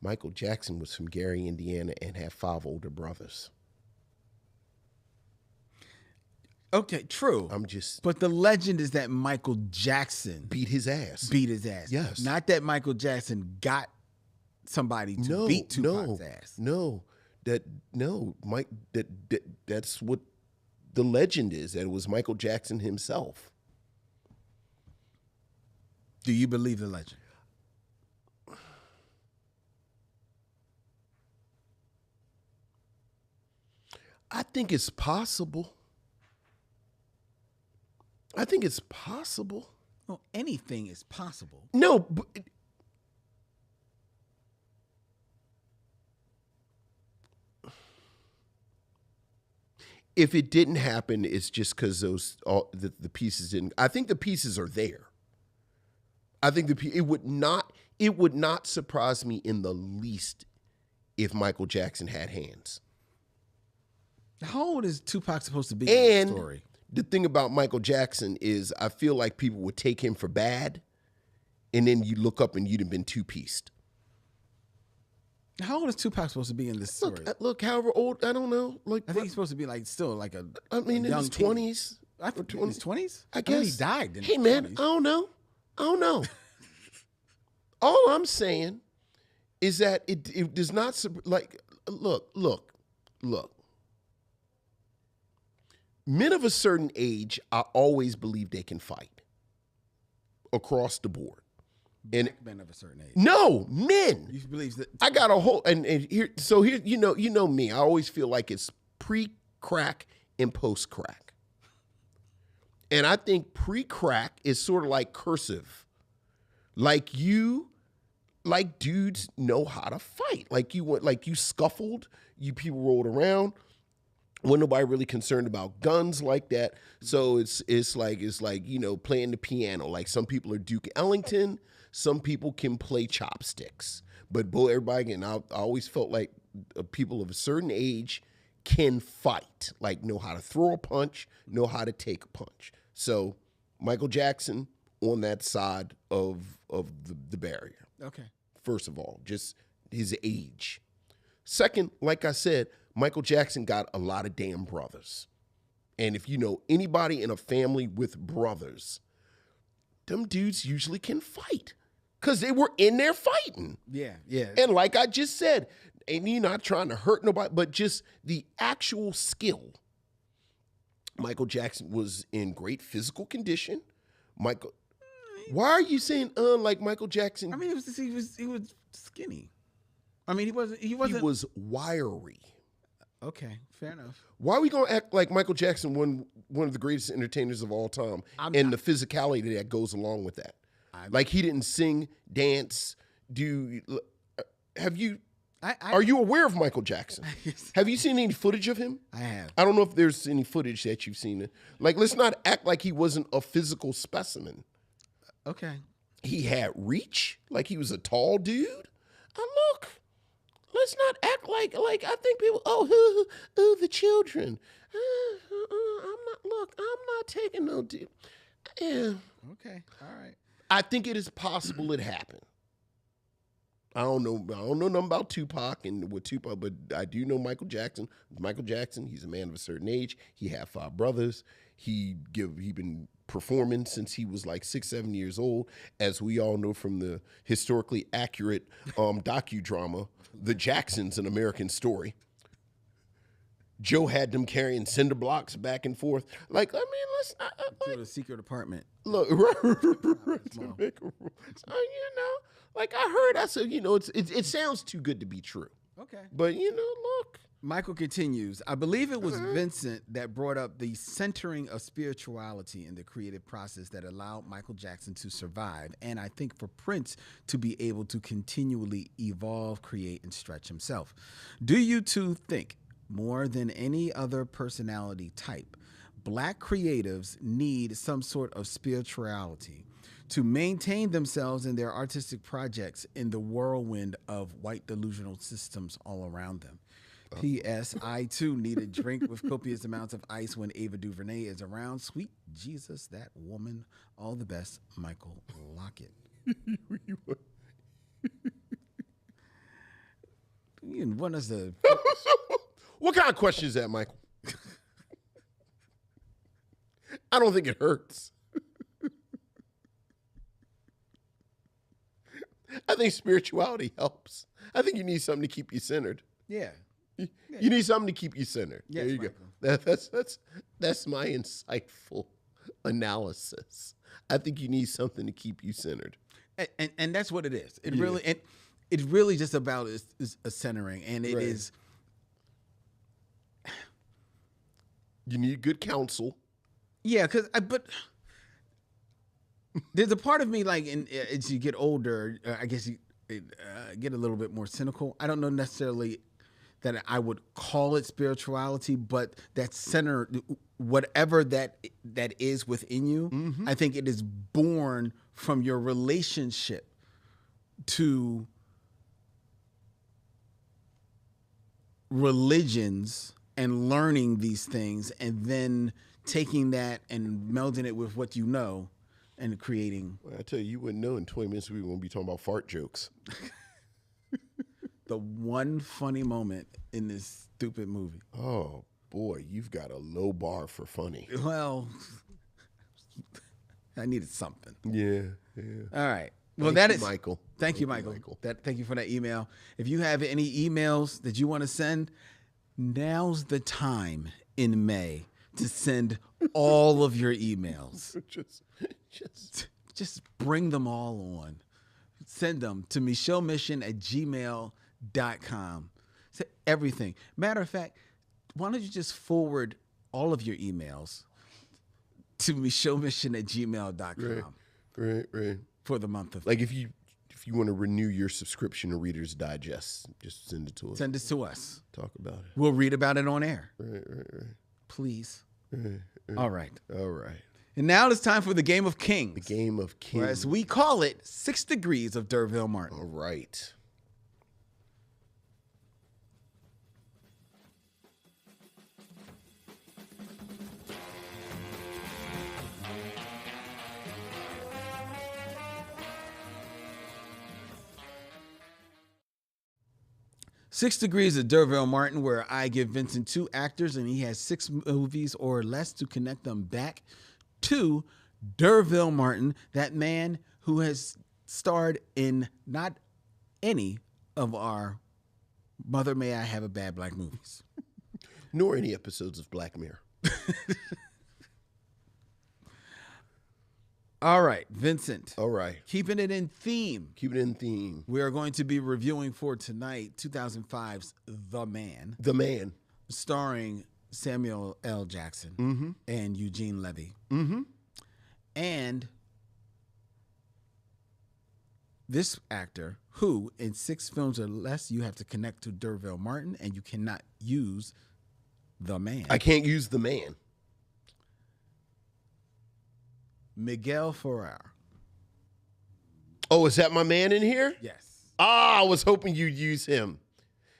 Michael Jackson was from Gary, Indiana, and had 5 older brothers. Okay, true. I'm just But the legend is that Michael Jackson beat his ass. beat his ass. Yes. Not that Michael Jackson got somebody to beat Tupac's ass. That's what the legend is. That it was Michael Jackson himself. Do you believe the legend? I think it's possible. Well, anything is possible. No, but if it didn't happen, it's just because the pieces didn't. I think the pieces are there. I think it would not surprise me in the least if Michael Jackson had hands. How old is Tupac supposed to be And in the story? the thing about Michael Jackson is I feel like people would take him for bad, and then you look up and you'd have been two-pieced. How old is Tupac supposed to be in this story? Look, however old, I don't know. Like I think he's supposed to be like still like a in young his teen. 20s. I think in his 20s? I guess. He died in Hey, his man, 20s. I don't know. All I'm saying is that it does not, like, look. Men of a certain age, I always believe they can fight across the board. And Black men of a certain age. no, men. You believe that? I got a whole and here. So here, you know me. I always feel like it's pre-crack and post-crack, and I think pre-crack is sort of like cursive, like dudes know how to fight. Like you scuffled, you people rolled around. Wasn't nobody really concerned about guns like that. So it's like playing the piano. Like some people are Duke Ellington. Some people can play chopsticks, but everybody, and I always felt like people of a certain age can fight, like know how to throw a punch, know how to take a punch. So Michael Jackson on that side of the barrier. Okay. First of all, just his age. Second, like I said, Michael Jackson got a lot of damn brothers. And if you know anybody in a family with brothers, them dudes usually can fight. Because they were in there fighting. Yeah. And like I just said, and you're not trying to hurt nobody, but just the actual skill. Michael Jackson was in great physical condition. Why are you saying like Michael Jackson? I mean, he was skinny. I mean, he wasn't. He was wiry. Okay, fair enough. Why are we gonna act like Michael Jackson one of the greatest entertainers of all time, and the physicality that goes along with that? Like he didn't sing, dance, have you? Are you aware of Michael Jackson? Have you seen any footage of him? I have. I don't know if there's any footage that you've seen. Like, let's not act like he wasn't a physical specimen. Okay. He had reach, like he was a tall dude. Look, let's not act like I think people. Oh, the children. I'm not taking no dude. Yeah. Okay. All right. I think it is possible it happened. I don't know nothing about Tupac and with Tupac, but I do know Michael Jackson. Michael Jackson, he's a man of a certain age. He had 5 brothers. He been performing since he was like 6, 7 years old, as we all know from the historically accurate docudrama, The Jacksons: An American Story. Joe had them carrying cinder blocks back and forth. Like, I mean, let's not. To the secret apartment. Look, so, like I said, it sounds too good to be true. Okay. But, look. Michael continues, I believe it was Vincent that brought up the centering of spirituality in the creative process that allowed Michael Jackson to survive, and I think for Prince to be able to continually evolve, create, and stretch himself. Do you two think, more than any other personality type, Black creatives need some sort of spirituality to maintain themselves in their artistic projects in the whirlwind of white delusional systems all around them? P.S. I, too, need a drink with copious amounts of ice when Ava DuVernay is around. Sweet Jesus, that woman. All the best, Michael Lockett. You want us to... What kind of question is that, Michael? I don't think it hurts. I think spirituality helps. I think you need something to keep you centered. Yeah. You need something to keep you centered. Yes, there you Michael. go. That's my insightful analysis. I think you need something to keep you centered. And that's what it is. It really just about is a centering, and it Right. is. You need good counsel. Yeah, but there's a part of me like, as you get older, I guess you get a little bit more cynical. I don't know necessarily that I would call it spirituality, but that center, whatever that is within you, I think it is born from your relationship to religions and learning these things, and then taking that and melding it with what you know and creating Well, I tell you wouldn't know in 20 minutes we were going to be talking about fart jokes. the one funny moment in this stupid movie. Oh, boy, you've got a low bar for funny. Well, I needed something. Yeah. All right. Well, Thank that you, is Michael. Thank you, Michael. Thank you for that email. If you have any emails that you want to send, now's the time in May to send all of your emails. Just bring them all on. Send them to micheauxmission@gmail.com. Say everything. Matter of fact, why don't you just forward all of your emails to micheauxmission@gmail.com Right. for the month of Like if you want to renew your subscription to Reader's Digest, just send it to us. Send this to us. Talk about it. We'll read about it on air. Right. Please. All right. All right. And now it's time for the Game of Kings. The Game of Kings. Or as we call it, 6 Degrees of D'Urville Martin. All right. Six Degrees of D'Urville Martin, where I give Vincent 2 actors and he has 6 movies or less to connect them back to D'Urville Martin, that man who has starred in not any of our Mother May I Have a Bad Black movies. Nor any episodes of Black Mirror. All right, Vincent. All right. Keeping it in theme. Keep it in theme. We are going to be reviewing for tonight 2005's The Man, The Man. starring Samuel L. Jackson and Eugene Levy. And this actor, who in 6 films or less, you have to connect to D'Urville Martin, and you cannot use The Man. I can't use The Man. Miguel Ferrer. Oh, is that my man in here? Yes. I was hoping you'd use him.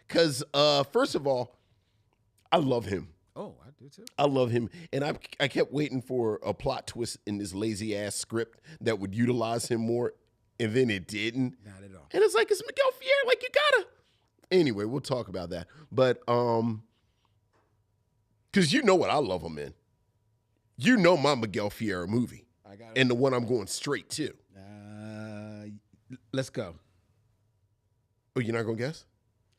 Because, first of all, I love him. Oh, I do too. I love him. And I kept waiting for a plot twist in this lazy-ass script that would utilize him more, and then it didn't. Not at all. And it's like, it's Miguel Ferrer. Like, you gotta. Anyway, we'll talk about that. But, because you know what I love him in. You know my Miguel Ferrer movie. I got it. And the one I'm going straight to. Let's go. Oh, you're not going to guess?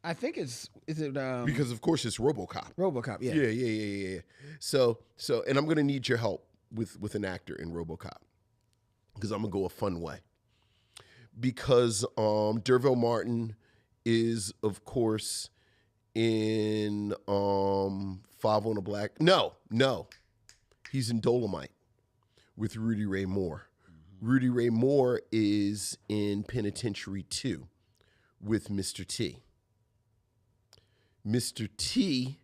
I think is it Because, of course, it's RoboCop. RoboCop, yeah. Yeah. So, and I'm going to need your help with an actor in RoboCop. Because I'm going to go a fun way. Because D'Urville Martin is, of course, in Five on a Black. No. He's in Dolomite with Rudy Ray Moore. Rudy Ray Moore is in Penitentiary 2 with Mr. T. Mr. T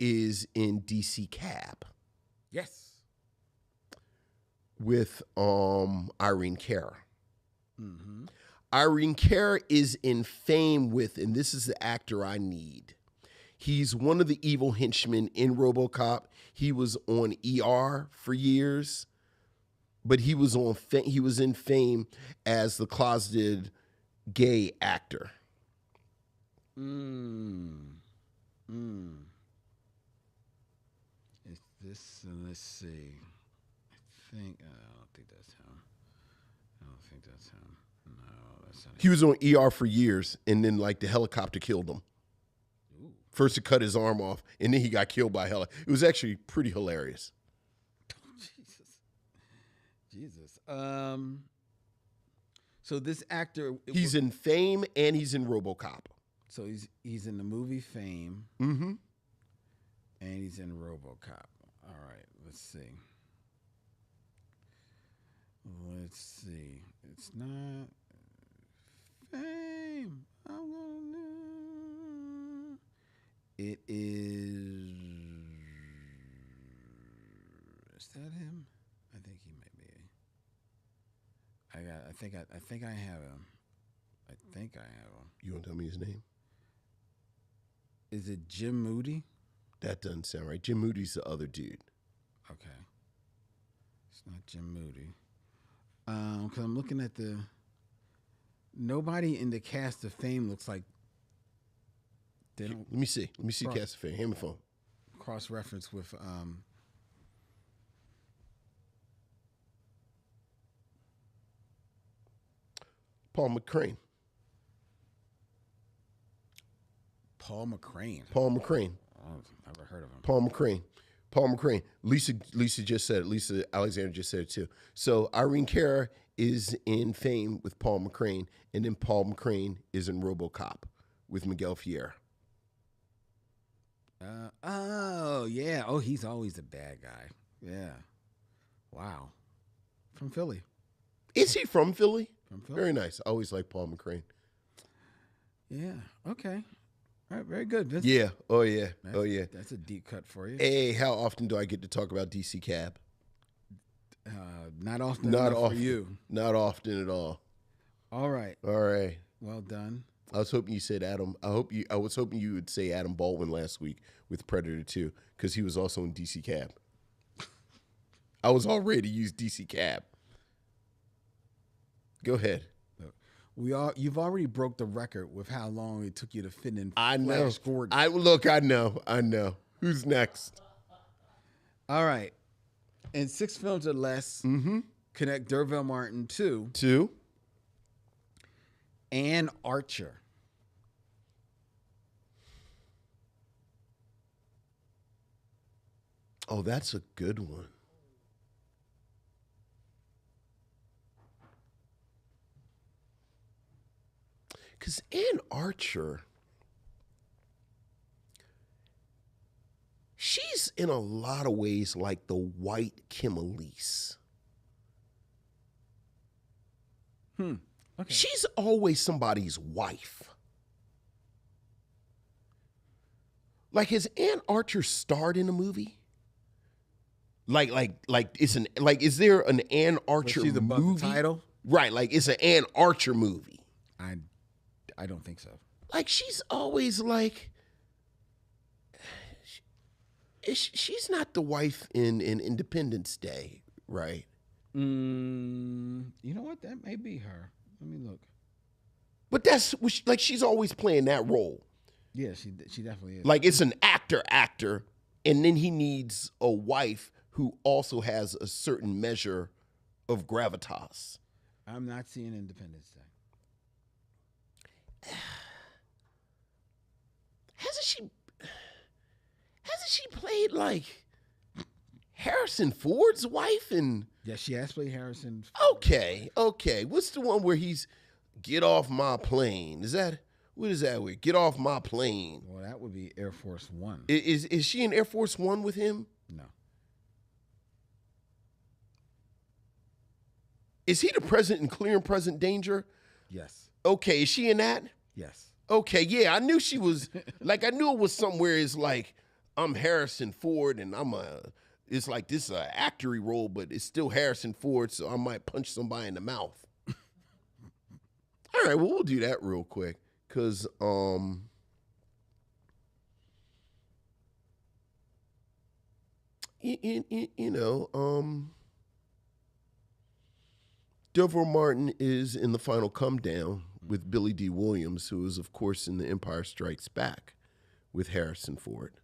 is in DC Cab Yes. with Irene Cara. Irene Cara is in Fame with, and this is the actor I need. He's one of the evil henchmen in RoboCop. He was on ER for years, but he was in Fame as the closeted gay actor. Is this? Let's see. don't think that's him. I don't think that's him. No, that's not him. He was on ER for years, and then like the helicopter killed him. Ooh. First it cut his arm off, and then he got killed by heli. It was actually pretty hilarious. Jesus. So this actor, He's in Fame and he's in RoboCop. so he's in the movie Fame, Mm-hmm. and he's in RoboCop. All right, let's see. Let's see. It's not Fame. I'm gonna. It is. Is that him? I think he might be. I think I have him. I think I have him. You want to tell me his name? Is it Jim Moody? That doesn't sound right. Jim Moody's the other dude. Okay. It's not Jim Moody. Because I'm looking at the. Nobody in the cast of Fame looks like they don't Let me see. Let me see Cast of Fame. Hand me the phone. cross reference with. Paul McCrane. Paul McCrane. Paul McCrane. I've never heard of him. Paul McCrane. Paul McCrane. Lisa just said it. Lisa Alexander just said it too. So Irene Cara is in Fame with Paul McCrane, and then Paul McCrane is in RoboCop with Miguel Ferrer. Oh yeah. Oh, he's always a bad guy. Yeah. Wow. From Philly. Is he from Philly? From Philly. Very nice. I always like Paul McCrane. Yeah. Okay. All right. Very good. That's, Yeah. Oh yeah. that's- Oh yeah. That's a deep cut for you. Hey, how often do I get to talk about DC Cab? Not often. Not enough often. for you. Not often at all. All right. All right. Well done. I was hoping you said Adam. I was hoping you would say Adam Baldwin last week with Predator 2 because he was also in DC Cab. I was all ready to use DC Cab. Go ahead. You've already broke the record with how long it took you to fit in. I know. Flash Gordon. I know. Who's next? All right. In 6 films or less, connect Derville Martin to 2. Ann Archer. Oh, that's a good one. Because Ann Archer, she's in a lot of ways like the white Kim Elise. Okay. She's always somebody's wife. Like, has Ann Archer starred in a movie? Is there an Ann Archer she's above movie? the title? Right, like it's an Ann Archer movie. I don't think so. Like she's always like, she's not the wife in Independence Day, right? You know what? That may be her. Let me look. But that's like she's always playing that role. Yeah, she definitely is. Like it's an actor, and then he needs a wife who also has a certain measure of gravitas. I'm not seeing Independence Day. Hasn't she played like Harrison Ford's wife in? Yeah, she has played Harrison. Okay. What's the one where he's get off my plane? What is that with? Get off my plane. Well, that would be Air Force One. Is she in Air Force One with him? No. Is he the president in Clear and Present Danger? Yes. Okay, is she in that? Yes. Okay, yeah, I knew she was, like, I knew it was somewhere it's like, I'm Harrison Ford and it's like this is an actory role, but it's still Harrison Ford, so I might punch somebody in the mouth. All right, well, we'll do that real quick, because, Delville Martin is in The Final Come Down with Billy D. Williams, who is, of course, in The Empire Strikes Back with Harrison Ford.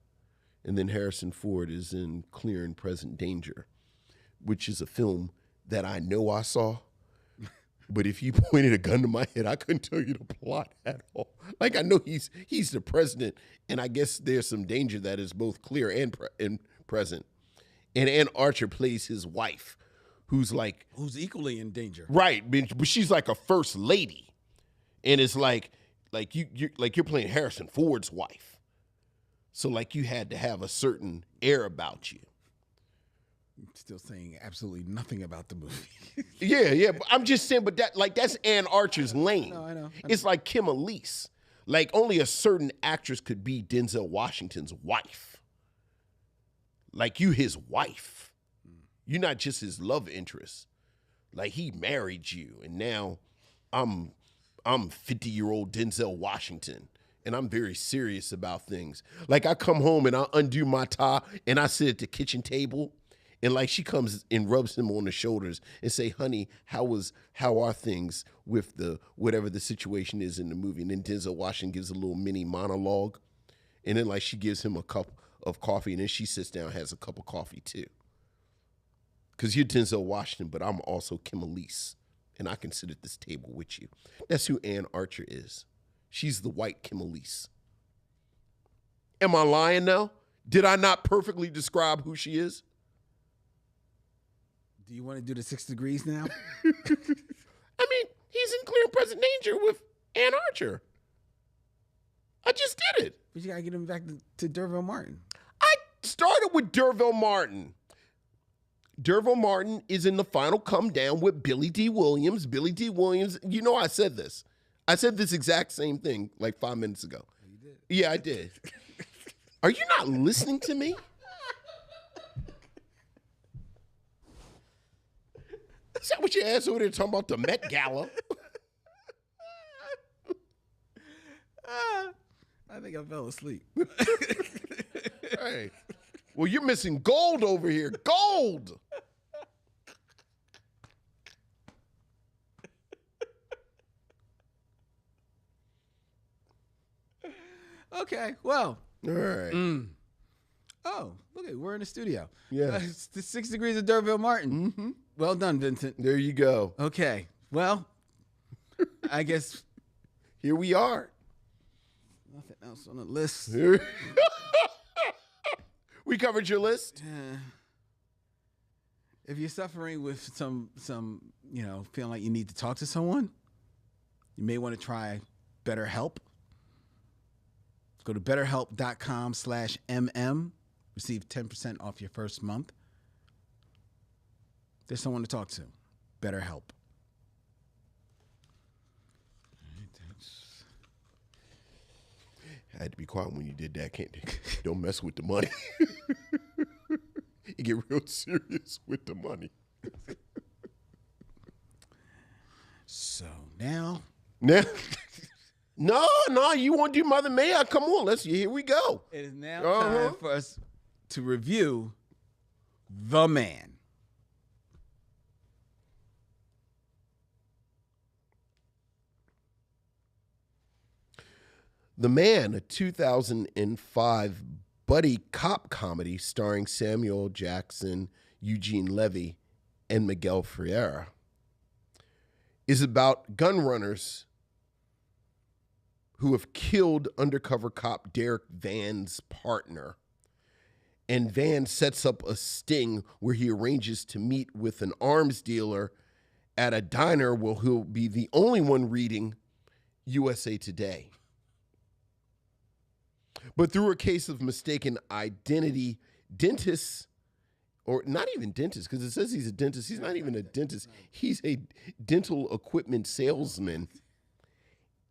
And then Harrison Ford is in Clear and Present Danger. which is a film that I know I saw. But if you pointed a gun to my head, I couldn't tell you the plot at all. Like, I know he's the president, and I guess there's some danger that is both clear and present. And Ann Archer plays his wife, who's equally in danger. Right, but she's like a first lady, and it's like you're playing Harrison Ford's wife, so like you had to have a certain air about you. Still saying absolutely nothing about the movie. yeah, but I'm just saying, but that's Ann Archer's lane. I know. It's like Kim Elise. Like, only a certain actress could be Denzel Washington's wife. Like, you his wife. You're not just his love interest. Like, he married you, and now I'm 50-year-old Denzel Washington, and I'm very serious about things. Like, I come home and I undo my tie, and I sit at the kitchen table, and like she comes and rubs him on the shoulders and say, honey, how are things with the whatever the situation is in the movie? And then Denzel Washington gives a little mini monologue. And then like she gives him a cup of coffee, and then she sits down and has a cup of coffee too. Because you're Denzel Washington, but I'm also Kim Elise. And I can sit at this table with you. That's who Ann Archer is. She's the white Kim Elise. Am I lying now? Did I not perfectly describe who she is? Do you want to do the 6 degrees now? I mean, he's in clear and present danger with Ann Archer. I just did it. But you got to get him back to D'Urville Martin. I started with D'Urville Martin. D'Urville Martin is in the final come down with Billy D. Williams. Billy D. Williams, you know I said this. I said this exact same thing like 5 minutes ago. You did. Yeah, I did. Are you not listening to me? Is that what your ass over there talking about, the Met Gala? I think I fell asleep. Hey. Well, you're missing gold over here. Gold! Okay, well. All right. Oh, look we're in the studio. Yeah. It's the 6 degrees of D'Urville Martin. Mm-hmm. Well done, Vincent. There you go. Okay, well, I guess Here we are. nothing else on the list. We covered your list. If you're suffering with some, feeling like you need to talk to someone, you may want to try BetterHelp. Go to betterhelp.com/mm. Receive 10% off your first month. There's someone to talk to. BetterHelp. I had to be quiet when you did that. Don't mess with the money. You get real serious with the money. So now. No, you want to do Mother May I? Come on, here we go. It is now time for us to review The Man. The Man, a 2005 buddy cop comedy starring Samuel Jackson, Eugene Levy, and Miguel Ferreira, is about gun runners who have killed undercover cop Derek Van's partner. And Van sets up a sting where he arranges to meet with an arms dealer at a diner where he'll be the only one reading USA Today. But through a case of mistaken identity, dentists, or not even dentist, because it says he's a dentist. He's not even a dentist. He's a dental equipment salesman.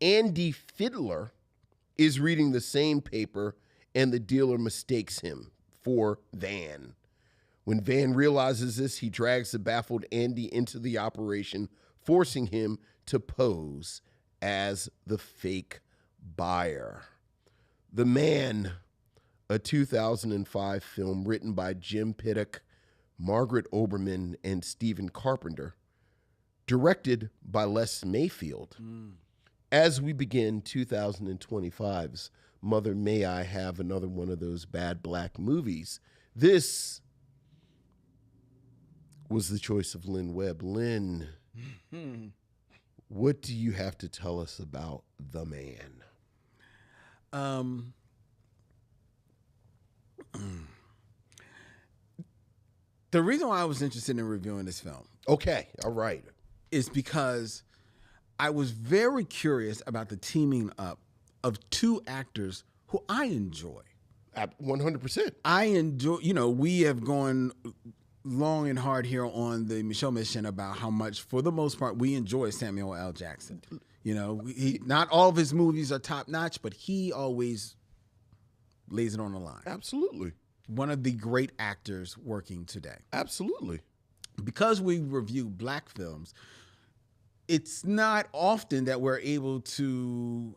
Andy Fiddler is reading the same paper, and the dealer mistakes him for Van. When Van realizes this, he drags the baffled Andy into the operation, forcing him to pose as the fake buyer. The Man, a 2005 film written by Jim Pittock, Margaret Oberman, and Stephen Carpenter, directed by Les Mayfield. As we begin 2025's Mother May I Have Another One of Those Bad Black Movies, this was the choice of Lynn Webb. Lynn, what do you have to tell us about The Man? The reason why I was interested in reviewing this film Okay, all right. is because I was very curious about the teaming up of two actors who I enjoy. 100%. I enjoy, we have gone long and hard here on the Micheaux Mission about how much, for the most part, we enjoy Samuel L. Jackson. Not all of his movies are top notch, but he always lays it on the line. Absolutely. One of the great actors working today. Absolutely. Because we review black films, it's not often that we're able to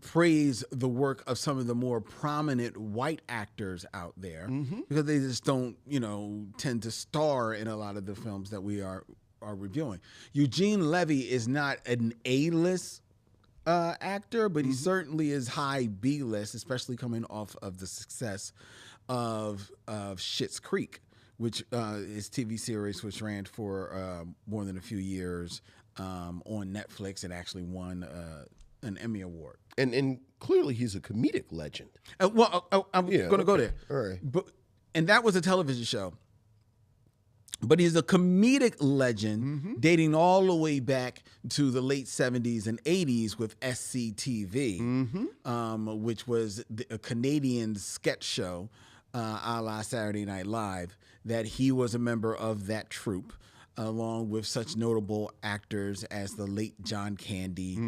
praise the work of some of the more prominent white actors out there, because they just don't, tend to star in a lot of the films that we are reviewing. Eugene Levy is not an A-list actor, but he certainly is high B-list, especially coming off of the success of Schitt's Creek, which is TV series which ran for more than a few years on Netflix and actually won an Emmy Award. And clearly he's a comedic legend. I'm going to go there. All right. And that was a television show. But he's a comedic legend dating all the way back to the late 70s and 80s with SCTV, which was a Canadian sketch show a la Saturday Night Live, that he was a member of that troupe, along with such notable actors as the late John Candy,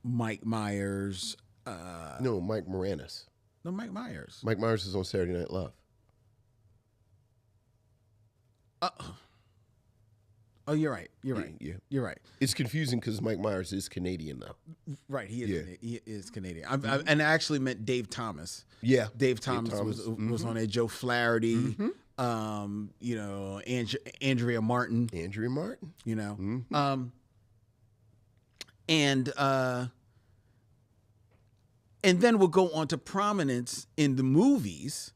Mike Myers. No, Mike Moranis. No, Mike Myers. Mike Myers is on Saturday Night Live. Oh, you're right. You're right. Yeah. You're right. It's confusing because Mike Myers is Canadian, though. Right. He is Canadian. And I actually meant Dave Thomas. Yeah. Dave Thomas. Was on there. Joe Flaherty. Andrea Martin. Andrea Martin. And then we'll go on to prominence in the movies,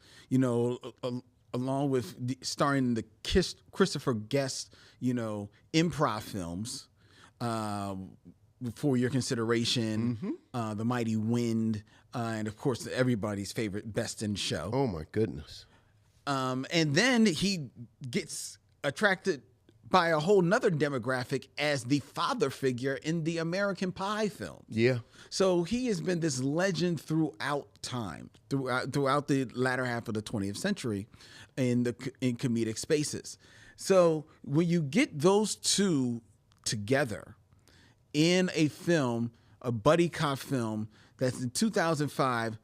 along with starring the Christopher Guest, improv films, For Your Consideration, The Mighty Wind, and of course everybody's favorite Best in Show. Oh my goodness. And then he gets attracted by a whole nother demographic as the father figure in the American Pie film. Yeah. So he has been this legend throughout time, throughout the latter half of the 20th century in comedic spaces. So when you get those two together in a film, a buddy cop film that's in 2005,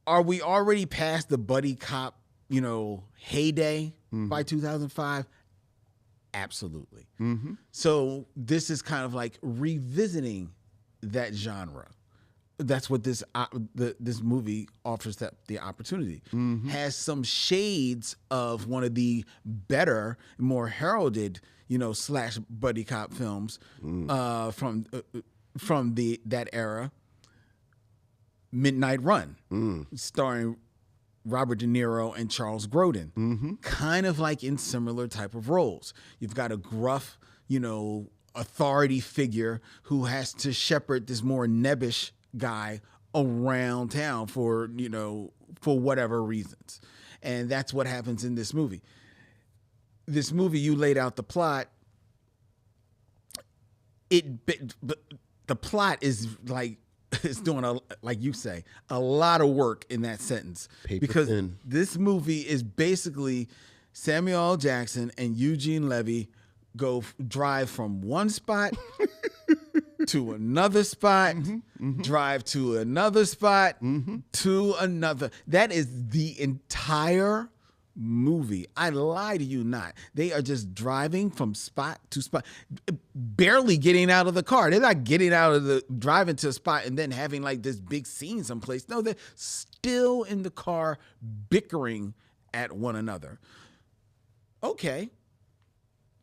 are we already past the buddy cop, heyday by 2005? Absolutely. So this is kind of like revisiting that genre. That's what this movie offers, that the opportunity. Has some shades of one of the better, more heralded, slash buddy cop films from that era. Midnight Run, starring Robert De Niro and Charles Grodin, kind of like in similar type of roles. You've got a gruff, authority figure who has to shepherd this more nebbish guy around town for whatever reasons. And that's what happens in this movie. This movie, you laid out the plot. The plot is like, it's doing like you say, a lot of work in that sentence. Because this movie is basically Samuel L. Jackson and Eugene Levy drive from one spot to another spot, drive to another spot, to another. That is the entire movie. I lie to you not. They are just driving from spot to spot, barely getting out of the car. They're not driving to a spot and then having like this big scene someplace. No, they're still in the car bickering at one another. Okay.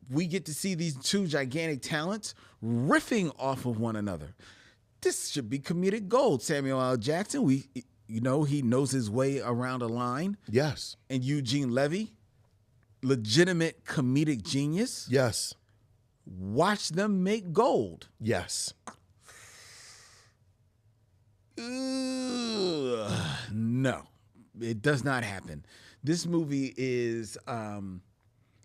We get to see these two gigantic talents riffing off of one another. This should be comedic gold. Samuel L. Jackson, you know, he knows his way around a line. Yes. And Eugene Levy, legitimate comedic genius. Yes. Watch them make gold. Yes. No, it does not happen. This movie is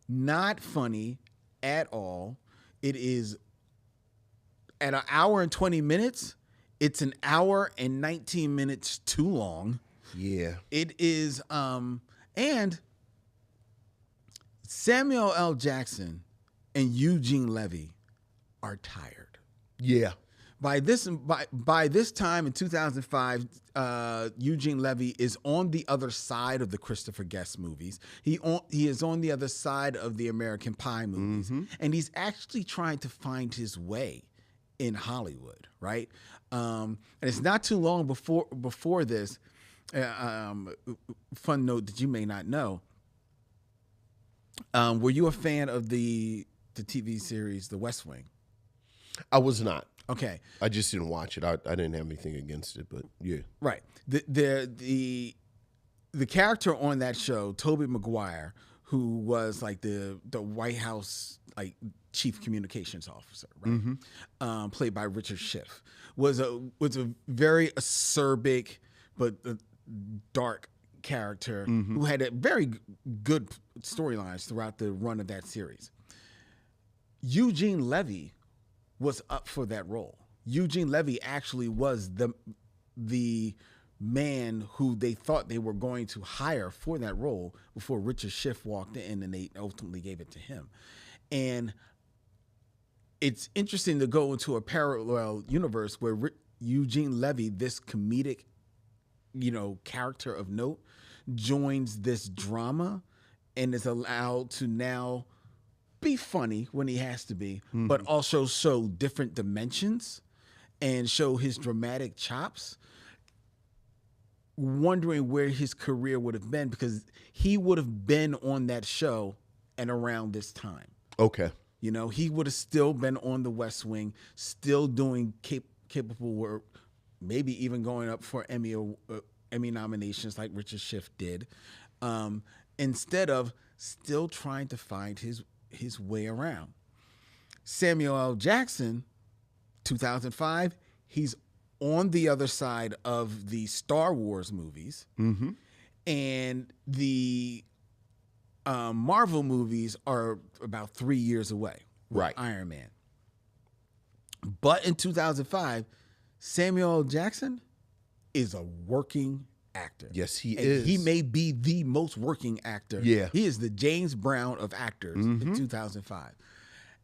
not funny at all. It is at an hour and 20 minutes. It's an hour and 19 minutes too long. Yeah. It is, and Samuel L. Jackson and Eugene Levy are tired. Yeah. By this time in 2005, Eugene Levy is on the other side of the Christopher Guest movies. He is on the other side of the American Pie movies, and he's actually trying to find his way in Hollywood, right? And it's not too long before this. Fun note that you may not know. Were you a fan of the TV series The West Wing? I was not. Okay. I just didn't watch it. I didn't have anything against it, but yeah. Right. The character on that show, Tobey Maguire, who was like the White House like chief communications officer, right? Played by Richard Schiff, was a very acerbic but dark character who had a very good storylines throughout the run of that series. Eugene Levy was up for that role. Eugene Levy actually was the man who they thought they were going to hire for that role before Richard Schiff walked in, and they ultimately gave it to him. And it's interesting to go into a parallel universe where Eugene Levy, this comedic, character of note, joins this drama and is allowed to now be funny when he has to be, but also show different dimensions and show his dramatic chops. Wondering where his career would have been, because he would have been on that show and around this time. Okay. He would have still been on the West Wing, still doing capable work, maybe even going up for Emmy nominations like Richard Schiff did, instead of still trying to find his way around. Samuel L. Jackson, 2005, he's on the other side of the Star Wars movies, and the Marvel movies are about 3 years away. Right. Iron Man. But in 2005, Samuel L. Jackson is a working actor. Yes, he and is. He may be the most working actor. Yeah. He is the James Brown of actors in 2005.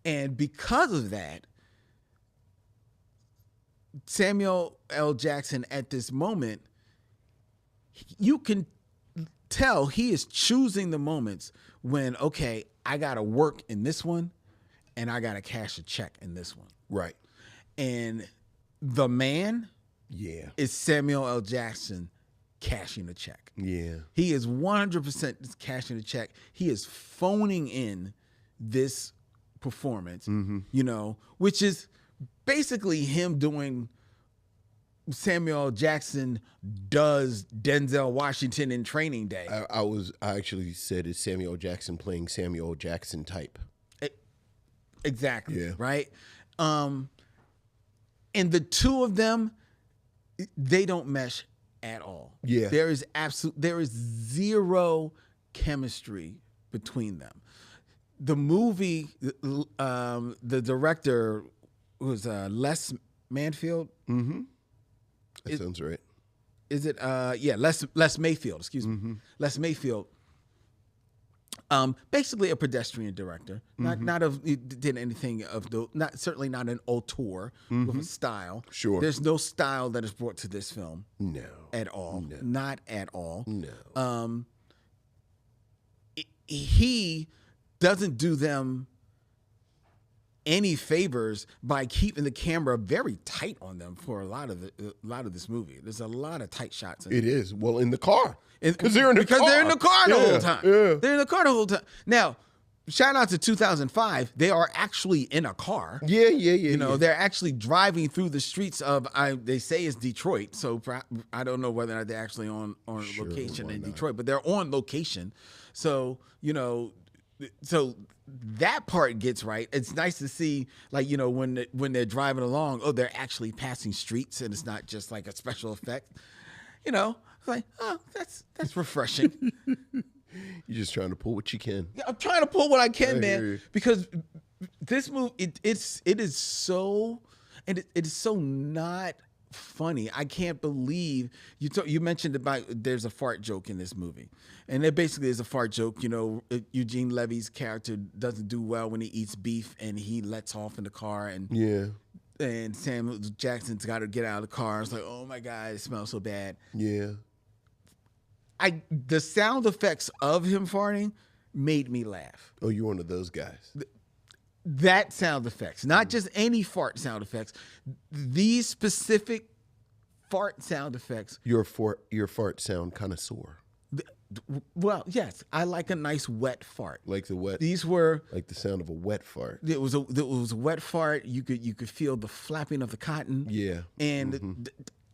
And because of that, Samuel L. Jackson at this moment, you can tell he is choosing the moments when, okay, I got to work in this one and I got to cash a check in this one. Right. And the man is Samuel L. Jackson cashing a check. Yeah. He is 100% cashing a check. He is phoning in this performance, which is basically him doing Samuel L. Jackson does Denzel Washington in Training Day. I actually said it's Samuel Jackson playing Samuel Jackson type. Exactly. Yeah. Right. And the two of them, they don't mesh at all. Yeah. There is zero chemistry between them. The movie, the director was Les Manfield. That sounds right. Is it? Les Mayfield. Excuse me. Les Mayfield. Basically a pedestrian director. He did anything of the. Certainly not an auteur with a style. Sure. There's no style that is brought to this film. No. At all. No. Not at all. No. He doesn't do them any favors by keeping the camera very tight on them for a lot of this movie. There's a lot of tight shots. It is. Well, in the car. Because they're in the car the whole time. Yeah. They're in the car the whole time. Now, shout out to 2005. They are actually in a car. Yeah. They're actually driving through the streets of, they say it's Detroit. So I don't know whether or not they're actually on location in Detroit, but they're on location. So, so that part gets right. It's nice to see, like, when they're driving along, they're actually passing streets and it's not just like a special effect. It's like, oh, that's refreshing. You're just trying to pull what you can. Yeah, I'm trying to pull what I can, man. Because this movie, it is so not funny. I can't believe you mentioned about there's a fart joke in this movie, and there basically is a fart joke. Eugene Levy's character doesn't do well when he eats beef, and he lets off in the car, and Samuel Jackson's got to get out of the car. It's like, oh my God, it smells so bad. Yeah. The sound effects of him farting made me laugh. Oh, you're one of those guys. That sound effects, not just any fart sound effects. These specific fart sound effects. You're a fart sound connoisseur. Well, yes, I like a nice wet fart. Like the wet. These were like the sound of a wet fart. It was a wet fart. You could feel the flapping of the cotton. Yeah, and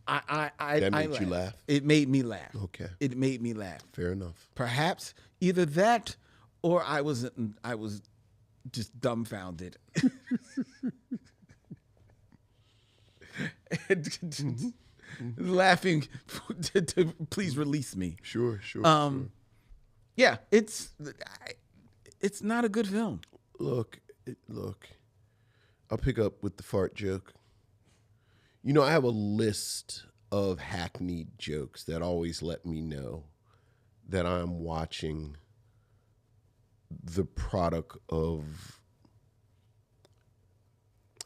that made you laugh. It made me laugh. Okay, it made me laugh. Fair enough. Perhaps either that, or I was just dumbfounded. Laughing to please release me. Sure. Yeah, it's not a good film. Look. I'll pick up with the fart joke. I have a list of hackneyed jokes that always let me know that I'm watching the product of,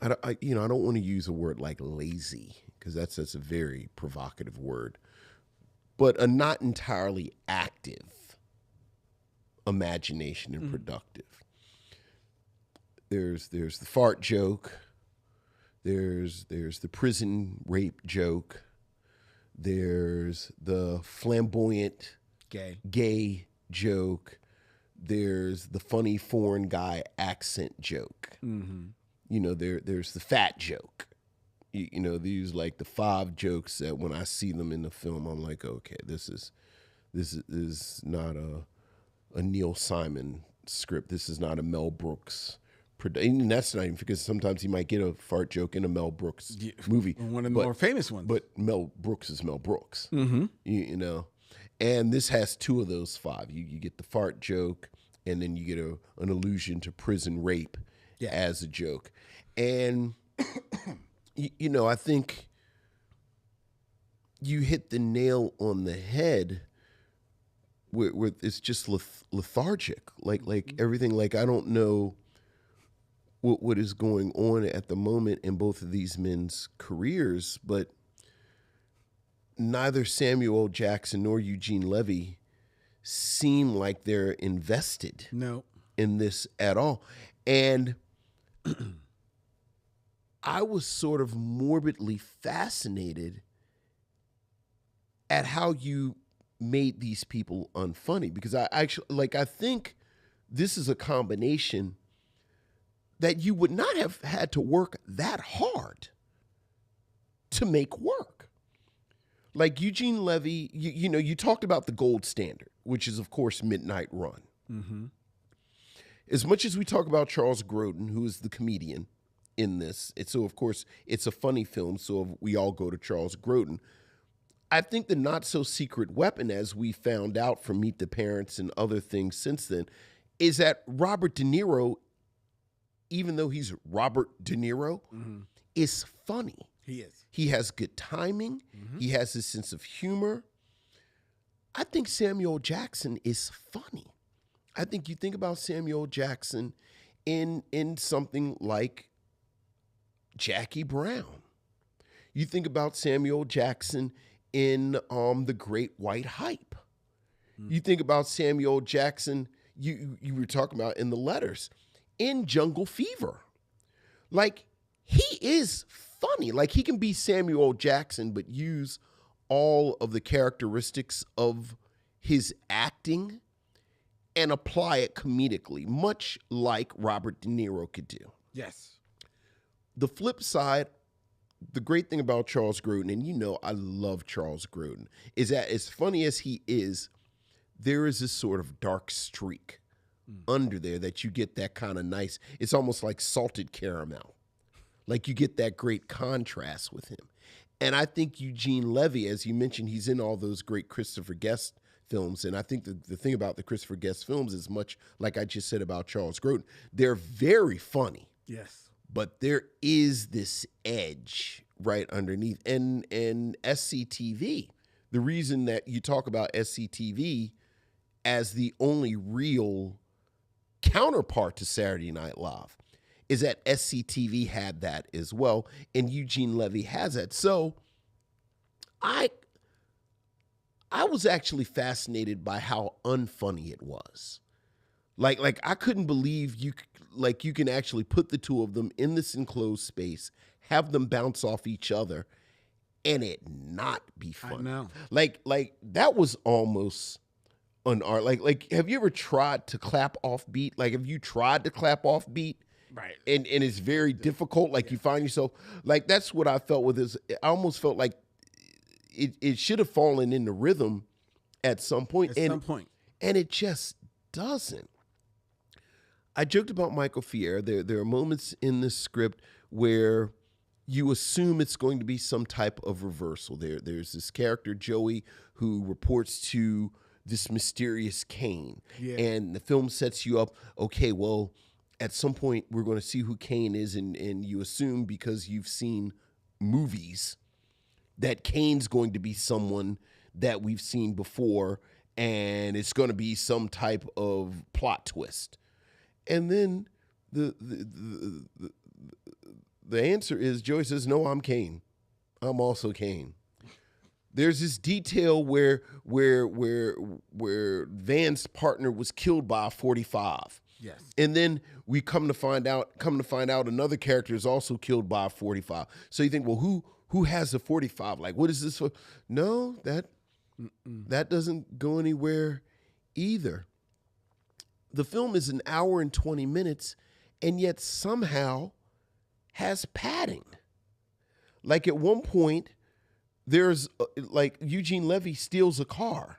I don't want to use a word like lazy, because that's a very provocative word, but a not entirely active imagination and productive. There's the fart joke. There's the prison rape joke. There's the flamboyant gay joke. There's the funny foreign guy accent joke. Mm-hmm. There's the fat joke. These like the 5 jokes that when I see them in the film, I'm like, okay, this is not a Neil Simon script. This is not a Mel Brooks. And that's not even because sometimes you might get a fart joke in a Mel Brooks movie. One of the more famous ones. But Mel Brooks is Mel Brooks. Mm-hmm. And this has 2 of those 5. You get the fart joke, and then you get an allusion to prison rape as a joke. And, I think you hit the nail on the head where it's just lethargic. Like everything, like I don't know what is going on at the moment in both of these men's careers, but neither Samuel L. Jackson nor Eugene Levy seem like they're invested in this at all. And I was sort of morbidly fascinated at how you made these people unfunny, because I think this is a combination that you would not have had to work that hard to make work. Like Eugene Levy, you talked about the gold standard, which is, of course, Midnight Run. Mm-hmm. As much as we talk about Charles Grodin, who is the comedian in this, of course, it's a funny film, so we all go to Charles Grodin. I think the not-so-secret weapon, as we found out from Meet the Parents and other things since then, is that Robert De Niro, even though he's Robert De Niro, is funny. He is. He has good timing. Mm-hmm. He has a sense of humor. I think Samuel Jackson is funny. I think you think about Samuel Jackson in something like Jackie Brown. You think about Samuel Jackson in The Great White Hype. You think about Samuel Jackson, you were talking about in The Letters, in Jungle Fever. Like, he is funny. Like, he can be Samuel Jackson, but use all of the characteristics of his acting and apply it comedically, much like Robert De Niro could do. Yes. The flip side, the great thing about Charles Grodin, and you know I love Charles Grodin, is that as funny as he is, there is this sort of dark streak under there that you get that kind of nice, it's almost like salted caramel. Like you get that great contrast with him. And I think Eugene Levy, as you mentioned, he's in all those great Christopher Guest films. And I think the thing about the Christopher Guest films is much like I just said about Charles Grodin. They're very funny. Yes. But there is this edge right underneath. And SCTV, the reason that you talk about SCTV as the only real counterpart to Saturday Night Live is that SCTV had that as well, and Eugene Levy has that. So I was actually fascinated by how unfunny it was. Like I couldn't believe you can actually put the two of them in this enclosed space, have them bounce off each other, and it not be funny. I know. Like that was almost an art. Like have you ever tried to clap off beat? Like have you tried to clap off beat? Right. And it's very difficult. Like you find yourself, like that's what I felt with this. I almost felt like it should have fallen into rhythm at some point. And it just doesn't. I joked about Michael Fier. There are moments in this script where you assume it's going to be some type of reversal. There's this character, Joey, who reports to this mysterious Kane. Yeah. And the film sets you up, okay, well, at some point we're going to see who Kane is, and you assume because you've seen movies that Kane's going to be someone that we've seen before, and it's going to be some type of plot twist. And then the answer is Joey says, "No, I'm Kane. I'm also Kane." There's this detail where Van's partner was killed by a 45. Yes. And then we come to find out another character is also killed by a 45. So you think, well, who has a 45? Like, what is this for? No, that doesn't go anywhere either. The film is an hour and 20 minutes, and yet somehow has padding. Like at one point, there's like Eugene Levy steals a car.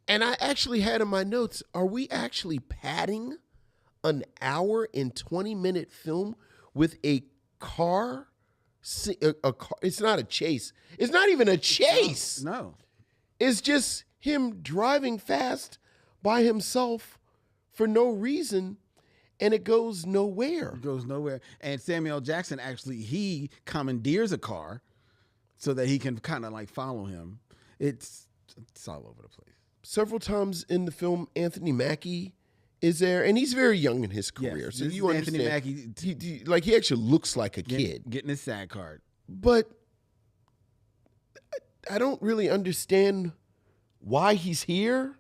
And I actually had in my notes, are we actually padding an hour and 20-minute film with a car? A car? It's not a chase. It's not even a chase. No. It's just him driving fast by himself for no reason, and it goes nowhere. It goes nowhere. And Samuel Jackson actually, he commandeers a car so that he can kind of like follow him. It's all over the place. Several times in the film, Anthony Mackie is there, and he's very young in his career. Yes, so you understand. Anthony Mackie, he actually looks like a kid. Getting his SAG card. But I don't really understand why he's here.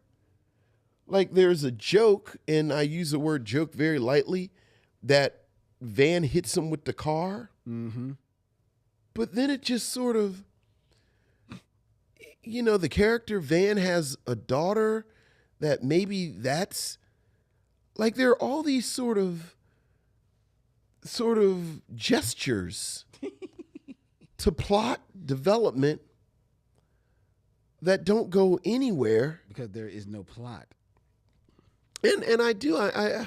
Like there's a joke, and I use the word joke very lightly, that Van hits him with the car. Mm-hmm. But then it just sort of, the character Van has a daughter that maybe that's, like there are all these sort of gestures to plot development that don't go anywhere. Because there is no plot. And I don't,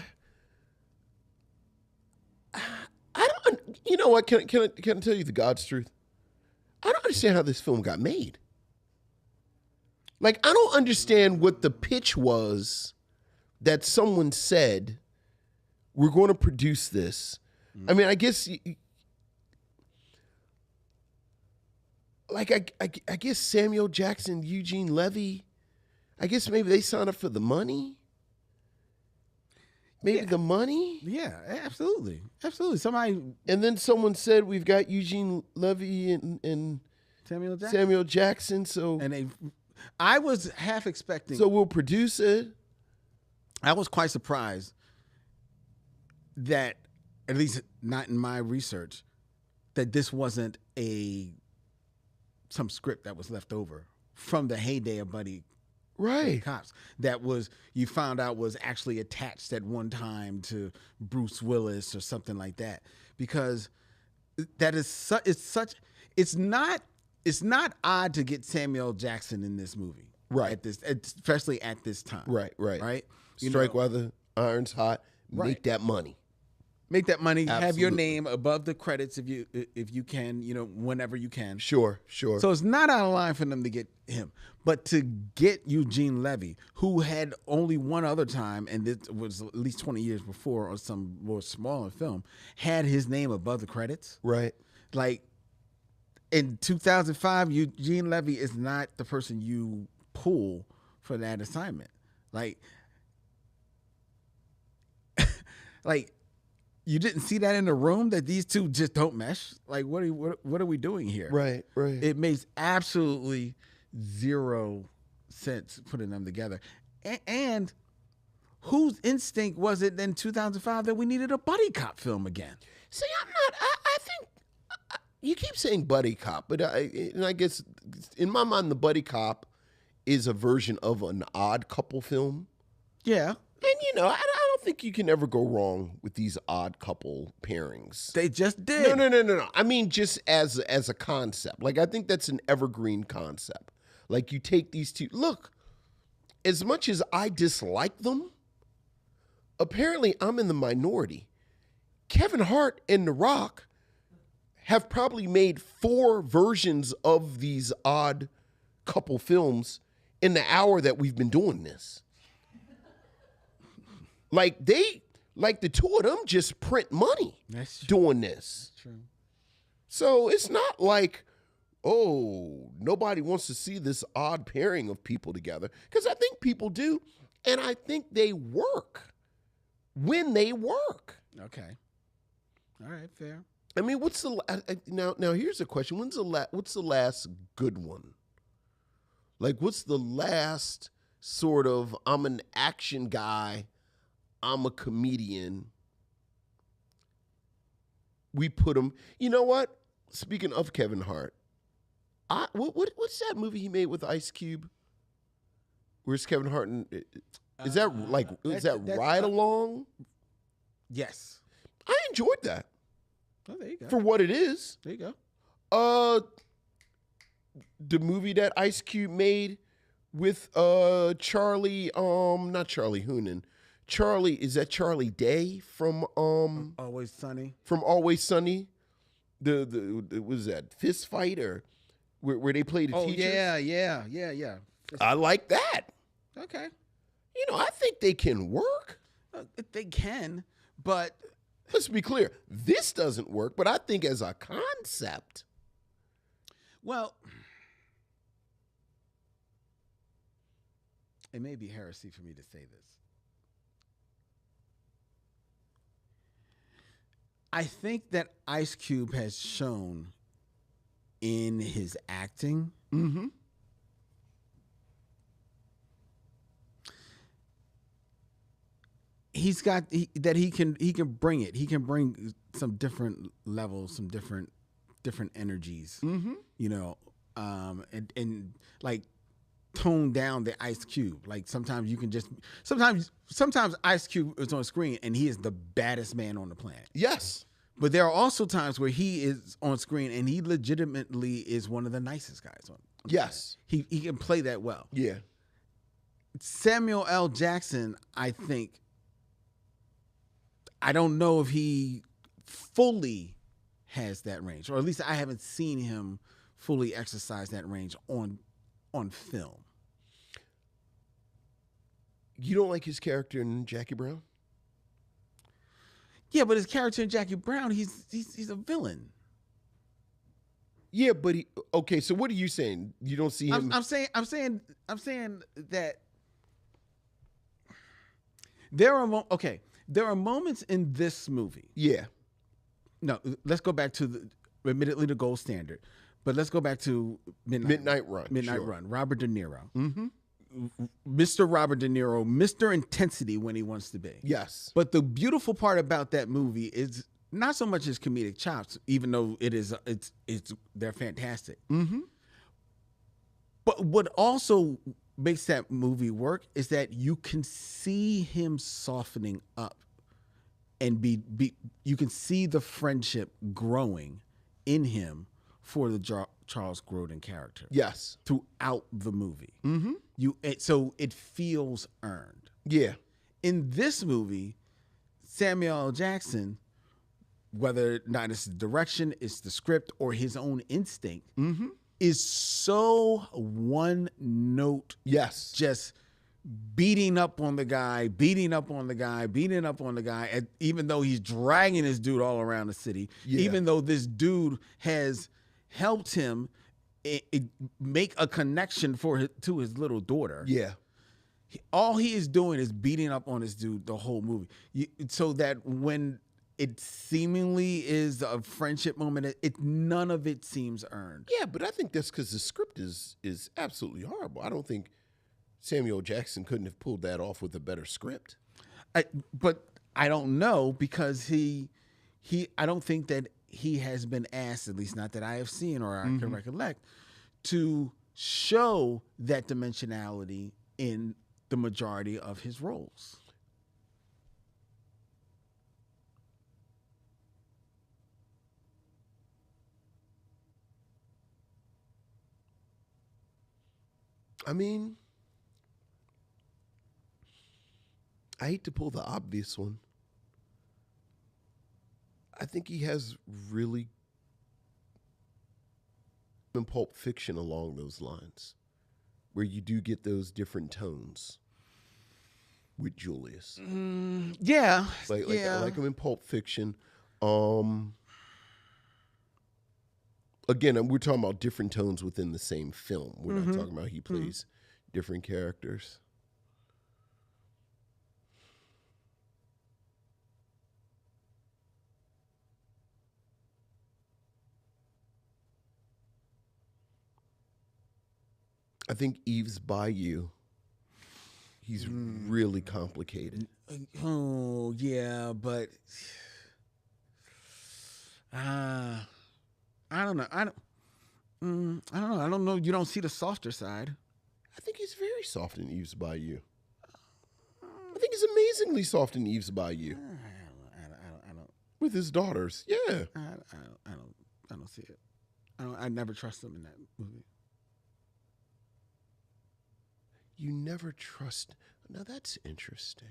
you know what, can I tell you the God's truth? I don't understand how this film got made. Like, I don't understand what the pitch was that someone said, we're going to produce this. I mean, I guess, I guess Samuel Jackson, Eugene Levy, I guess maybe they signed up for the money. Maybe the money? Yeah, absolutely. Absolutely. Somebody. And then someone said, we've got Eugene Levy and Samuel Jackson. So, I was half expecting. So we'll produce it. I was quite surprised that, at least not in my research, that this wasn't some script that was left over from the heyday of Buddy Right. cops that was you found out was actually attached at one time to Bruce Willis or something like that, because that is it's not odd to get Samuel L. Jackson in this movie, Right. especially at this time, Right. right. Strike while the iron's hot. Make that money. Make that money. Have your Absolutely. name above the credits if you can, whenever you can. Sure. So it's not out of line for them to get him, but to get Eugene Levy, who had only one other time, and this was at least 20 years before, on some more smaller film, had his name above the credits. Right. Like in 2005, Eugene Levy is not the person you pull for that assignment. Like you didn't see that in the room, that these two just don't mesh. Like, what are we doing here? Right. It makes absolutely zero sense putting them together. And whose instinct was it in 2005 that we needed a buddy cop film again? See, I think you keep saying buddy cop, but I guess in my mind, the buddy cop is a version of an Odd Couple film. Yeah. And, I don't think you can ever go wrong with these Odd Couple pairings. They just did. No. I mean, just as a concept. Like, I think that's an evergreen concept. Like, you take these two. Look, as much as I dislike them, apparently I'm in the minority. Kevin Hart and The Rock have probably made 4 versions of these Odd Couple films in the hour that we've been doing this. Like the two of them just print money doing this. That's true. So it's not like, oh, nobody wants to see this odd pairing of people together. Because I think people do. And I think they work when they work. Okay. All right, fair. I mean, what's the now here's a question. What's the last good one? Like, what's the last sort of, I'm an action guy, I'm a comedian. We put him. You know what? Speaking of Kevin Hart, what's that movie he made with Ice Cube? Where's Kevin Hart? Is that Ride Along? Yes. I enjoyed that. Oh, there you go. For what it is. There you go. The movie that Ice Cube made with Charlie, not Charlie Hunnam. Is that Charlie Day from Always Sunny? From Always Sunny? The was that Fist Fight or where they played the teachers? Yeah. I like that. Okay. I think they can work. They can, but Let's be clear. This doesn't work, but I think as a concept. well, it may be heresy for me to say this. I think that Ice Cube has shown in his acting that he can bring it. He can bring some different levels, some different energies. And like tone down the Ice Cube. Like sometimes Ice Cube is on screen and he is the baddest man on the planet. Yes. But there are also times where he is on screen and he legitimately is one of the nicest guys on. Yes. He can play that well. Yeah. Samuel L. Jackson, I don't know if he fully has that range, or at least I haven't seen him fully exercise that range on film. You don't like his character in Jackie Brown? Yeah, but his character in Jackie Brown, he's a villain. Yeah, but okay, so what are you saying? You don't see him? I'm saying that there are moments in this movie. Yeah. No, let's go back to admittedly the gold standard, but let's go back to Midnight Run. Midnight Run. Robert De Niro. Mm-hmm. Mr. Robert De Niro, Mr. Intensity when he wants to be. Yes. But the beautiful part about that movie is not so much his comedic chops, even though they're fantastic. Mm-hmm. But what also makes that movie work is that you can see him softening up and you can see the friendship growing in him for the Charles Grodin character. Yes. Throughout the movie. Mm-hmm. So it feels earned. Yeah. In this movie, Samuel L. Jackson, whether or not it's the direction, it's the script, or his own instinct, is so one note. Yes. Just beating up on the guy, even though he's dragging this dude all around the city, even though this dude has helped him make a connection to his little daughter. Yeah. All he is doing is beating up on this dude the whole movie. So that when it seemingly is a friendship moment, none of it seems earned. Yeah, but I think that's because the script is absolutely horrible. I don't think Samuel Jackson couldn't have pulled that off with a better script. But I don't know, because I don't think that he has been asked, at least not that I have seen or I can recollect, to show that dimensionality in the majority of his roles. I mean, I hate to pull the obvious one. I think he has really in Pulp Fiction along those lines, where you do get those different tones with Julius. Yeah. Like him in Pulp Fiction. Again, we're talking about different tones within the same film. We're not talking about he plays different characters. I think Eve's Bayou, he's really complicated. Oh, yeah, but I don't know. I don't know. I don't know. You don't see the softer side. I think he's very soft in Eve's Bayou. I think he's amazingly soft in Eve's Bayou. I don't. With his daughters, yeah. I don't see it. I never trust him in that movie. You never trust. Now that's interesting.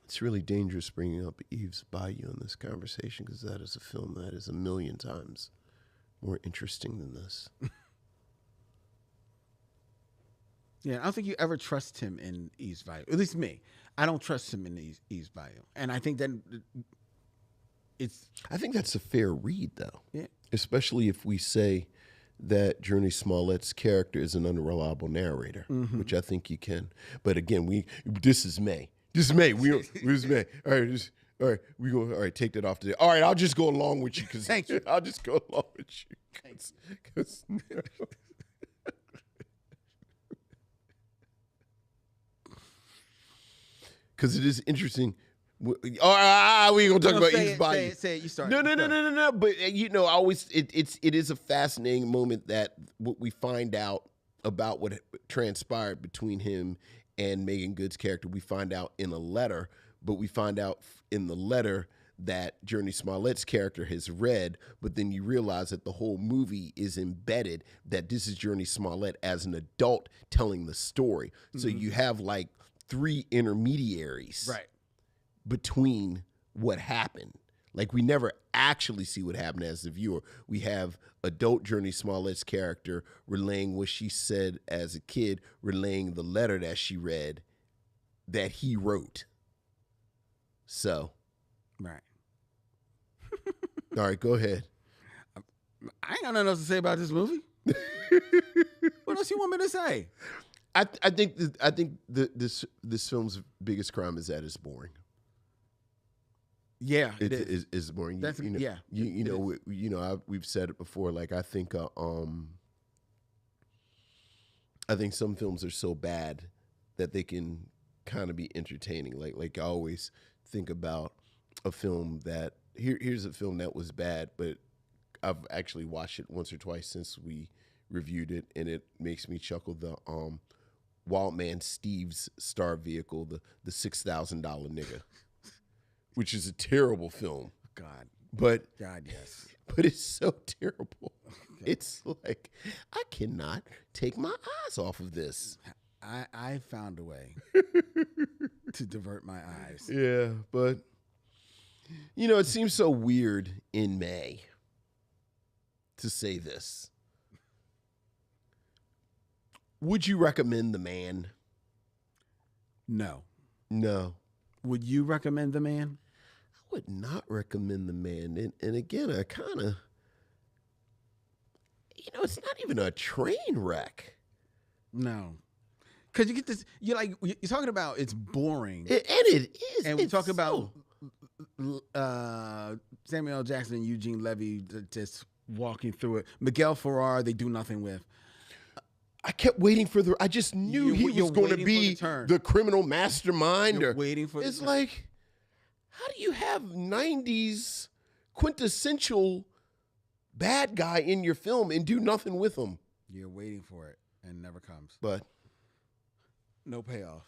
It's really dangerous bringing up Eve's Bayou in this conversation, because that is a film that is 1,000,000 times more interesting than this. Yeah, I don't think you ever trust him in Eve's Bayou. At least me. I don't trust him in Eve's Bayou. And I think that I think that's a fair read, though. Yeah. Especially if we say that Journey Smollett's character is an unreliable narrator, which I think you can. But again, this is May. This is May. This is May. All right, all right, take that off today. All right, I'll just go along with you. Thank you. I'll just go along with you. Because it is interesting. We ain't gonna talk about Eve's Bayou. Say it. You start. No. But it is a fascinating moment that what we find out about what transpired between him and Megan Good's character. We find out in a letter, but we find out in the letter that Journey Smollett's character has read. But then you realize that the whole movie is embedded, that this is Journey Smollett as an adult telling the story. So you have like 3 intermediaries, Right. between what happened. Like, we never actually see what happened as the viewer. We have adult Journey Smollett's character relaying what she said as a kid, relaying the letter that she read that he wrote. So, Right. all right, go ahead. I ain't got nothing else to say about this movie. What else you want me to say? I think this film's biggest crime is that it's boring. Yeah, It's boring. That's, yeah. We've said it before. Like, I think some films are so bad that they can kind of be entertaining. Like I always think about a film that here's a film that was bad, but I've actually watched it once or twice since we reviewed it, and it makes me chuckle. The Wild Man Steve's star vehicle, the $6,000 nigga, which is a terrible film. God, But yes. but it's so terrible. It's like, I cannot take my eyes off of this. I found a way to divert my eyes. Yeah, but it seems so weird in May to say this. Would you recommend The Man? No. No. Would you recommend The Man? I would not recommend The Man. And again, I kind of, it's not even a train wreck. No. Because you get this, you're talking about it's boring. And it is. And we talk about Samuel L. Jackson and Eugene Levy just walking through it. Miguel Ferrer, they do nothing with. I kept waiting for I just knew he was going to be the criminal mastermind. You're waiting for it's like, how do you have 90s quintessential bad guy in your film and do nothing with him? You're waiting for it and it never comes. But no payoff.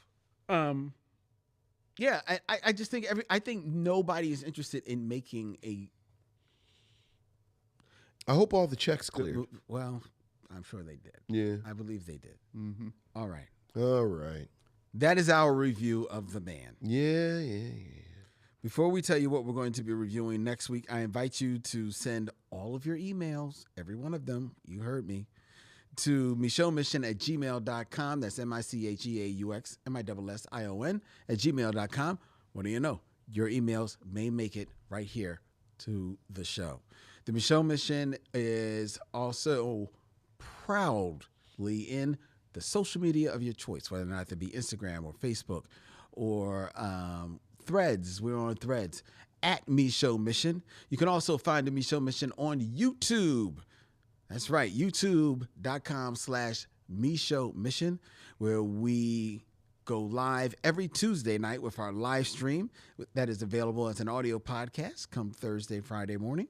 Yeah, I just think I think nobody is interested in making a. I hope all the checks cleared. Well, I'm sure they did. Yeah. I believe they did. Mm-hmm. All right. All right. That is our review of The Man. Yeah. Before we tell you what we're going to be reviewing next week, I invite you to send all of your emails, every one of them, you heard me, to micheauxmission@gmail.com. That's micheauxmission@gmail.com. What do you know? Your emails may make it right here to the show. The Micheaux Mission is also proudly in the social media of your choice, whether or not it be Instagram or Facebook or Threads. We're on Threads at Micheaux Mission. You can also find the Micheaux Mission on YouTube. That's right, youtube.com/Micheaux Mission, where we go live every Tuesday night with our live stream that is available as an audio podcast come Thursday, Friday morning.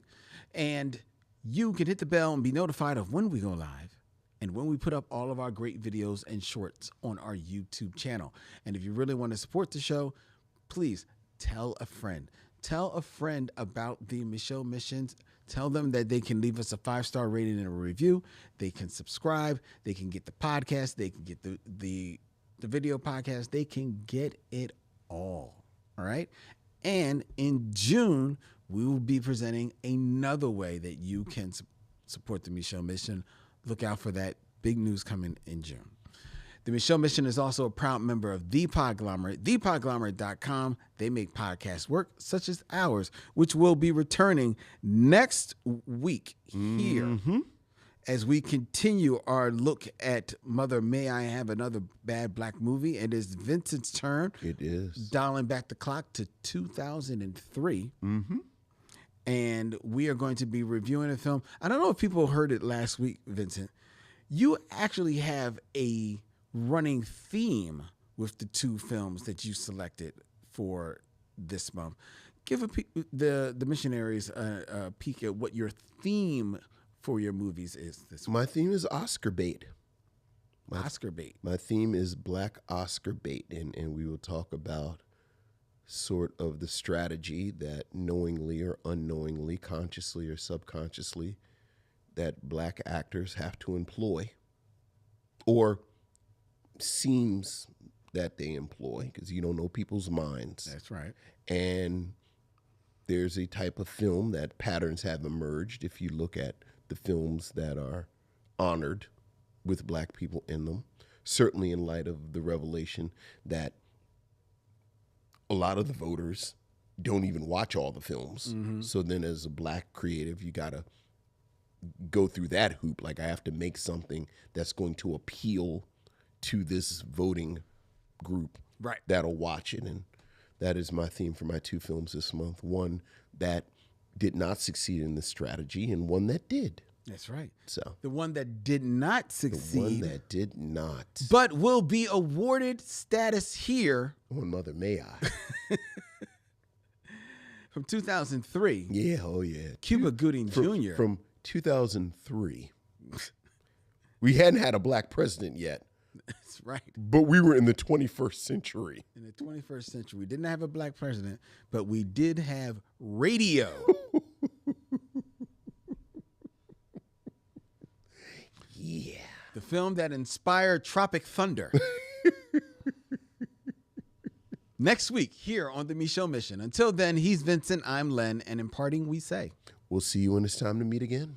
And you can hit the bell and be notified of when we go live and when we put up all of our great videos and shorts on our YouTube channel. And if you really want to support the show, please tell a friend. Tell a friend about the Micheaux Missions. Tell them that they can leave us a 5-star rating and a review. They can subscribe. They can get the podcast. They can get the video podcast. They can get it all. All right. And in June, we will be presenting another way that you can support the Micheaux Mission. Look out for that big news coming in June. The Micheaux Mission is also a proud member of The Podglomerate, thepodglomerate.com. They make podcasts work, such as ours, which will be returning next week here as we continue our look at Mother May I Have Another Bad Black Movie. It is Vincent's turn. It is. Dialing back the clock to 2003. And we are going to be reviewing a film. I don't know if people heard it last week, Vincent. You actually have a running theme with the two films that you selected for this month. Give the missionaries a peek at what your theme for your movies is this week. My theme is Oscar bait. Oscar bait. My theme is Black Oscar bait, and we will talk about sort of the strategy that knowingly or unknowingly, consciously or subconsciously, that black actors have to employ, or seems that they employ, because you don't know people's minds. That's right. And there's a type of film that patterns have emerged if you look at the films that are honored with black people in them, certainly in light of the revelation that a lot of the voters don't even watch all the films. So then as a black creative, you got to go through that hoop. Like, I have to make something that's going to appeal to this voting group that'll watch it. And that is my theme for my two films this month. One that did not succeed in this strategy, and one that did. That's right. So the one that did not succeed. The one that did not. But will be awarded status here. On Mother May I. From 2003. Yeah, oh yeah. Cuba Gooding Jr. From 2003. We hadn't had a black president yet, That's right. but we were in the 21st century. In the 21st century, we didn't have a black president, but we did have radio. Yeah. The film that inspired Tropic Thunder. Next week, here on the Micheaux Mission. Until then, he's Vincent, I'm Len, and in parting, we say, We'll see you when it's time to meet again.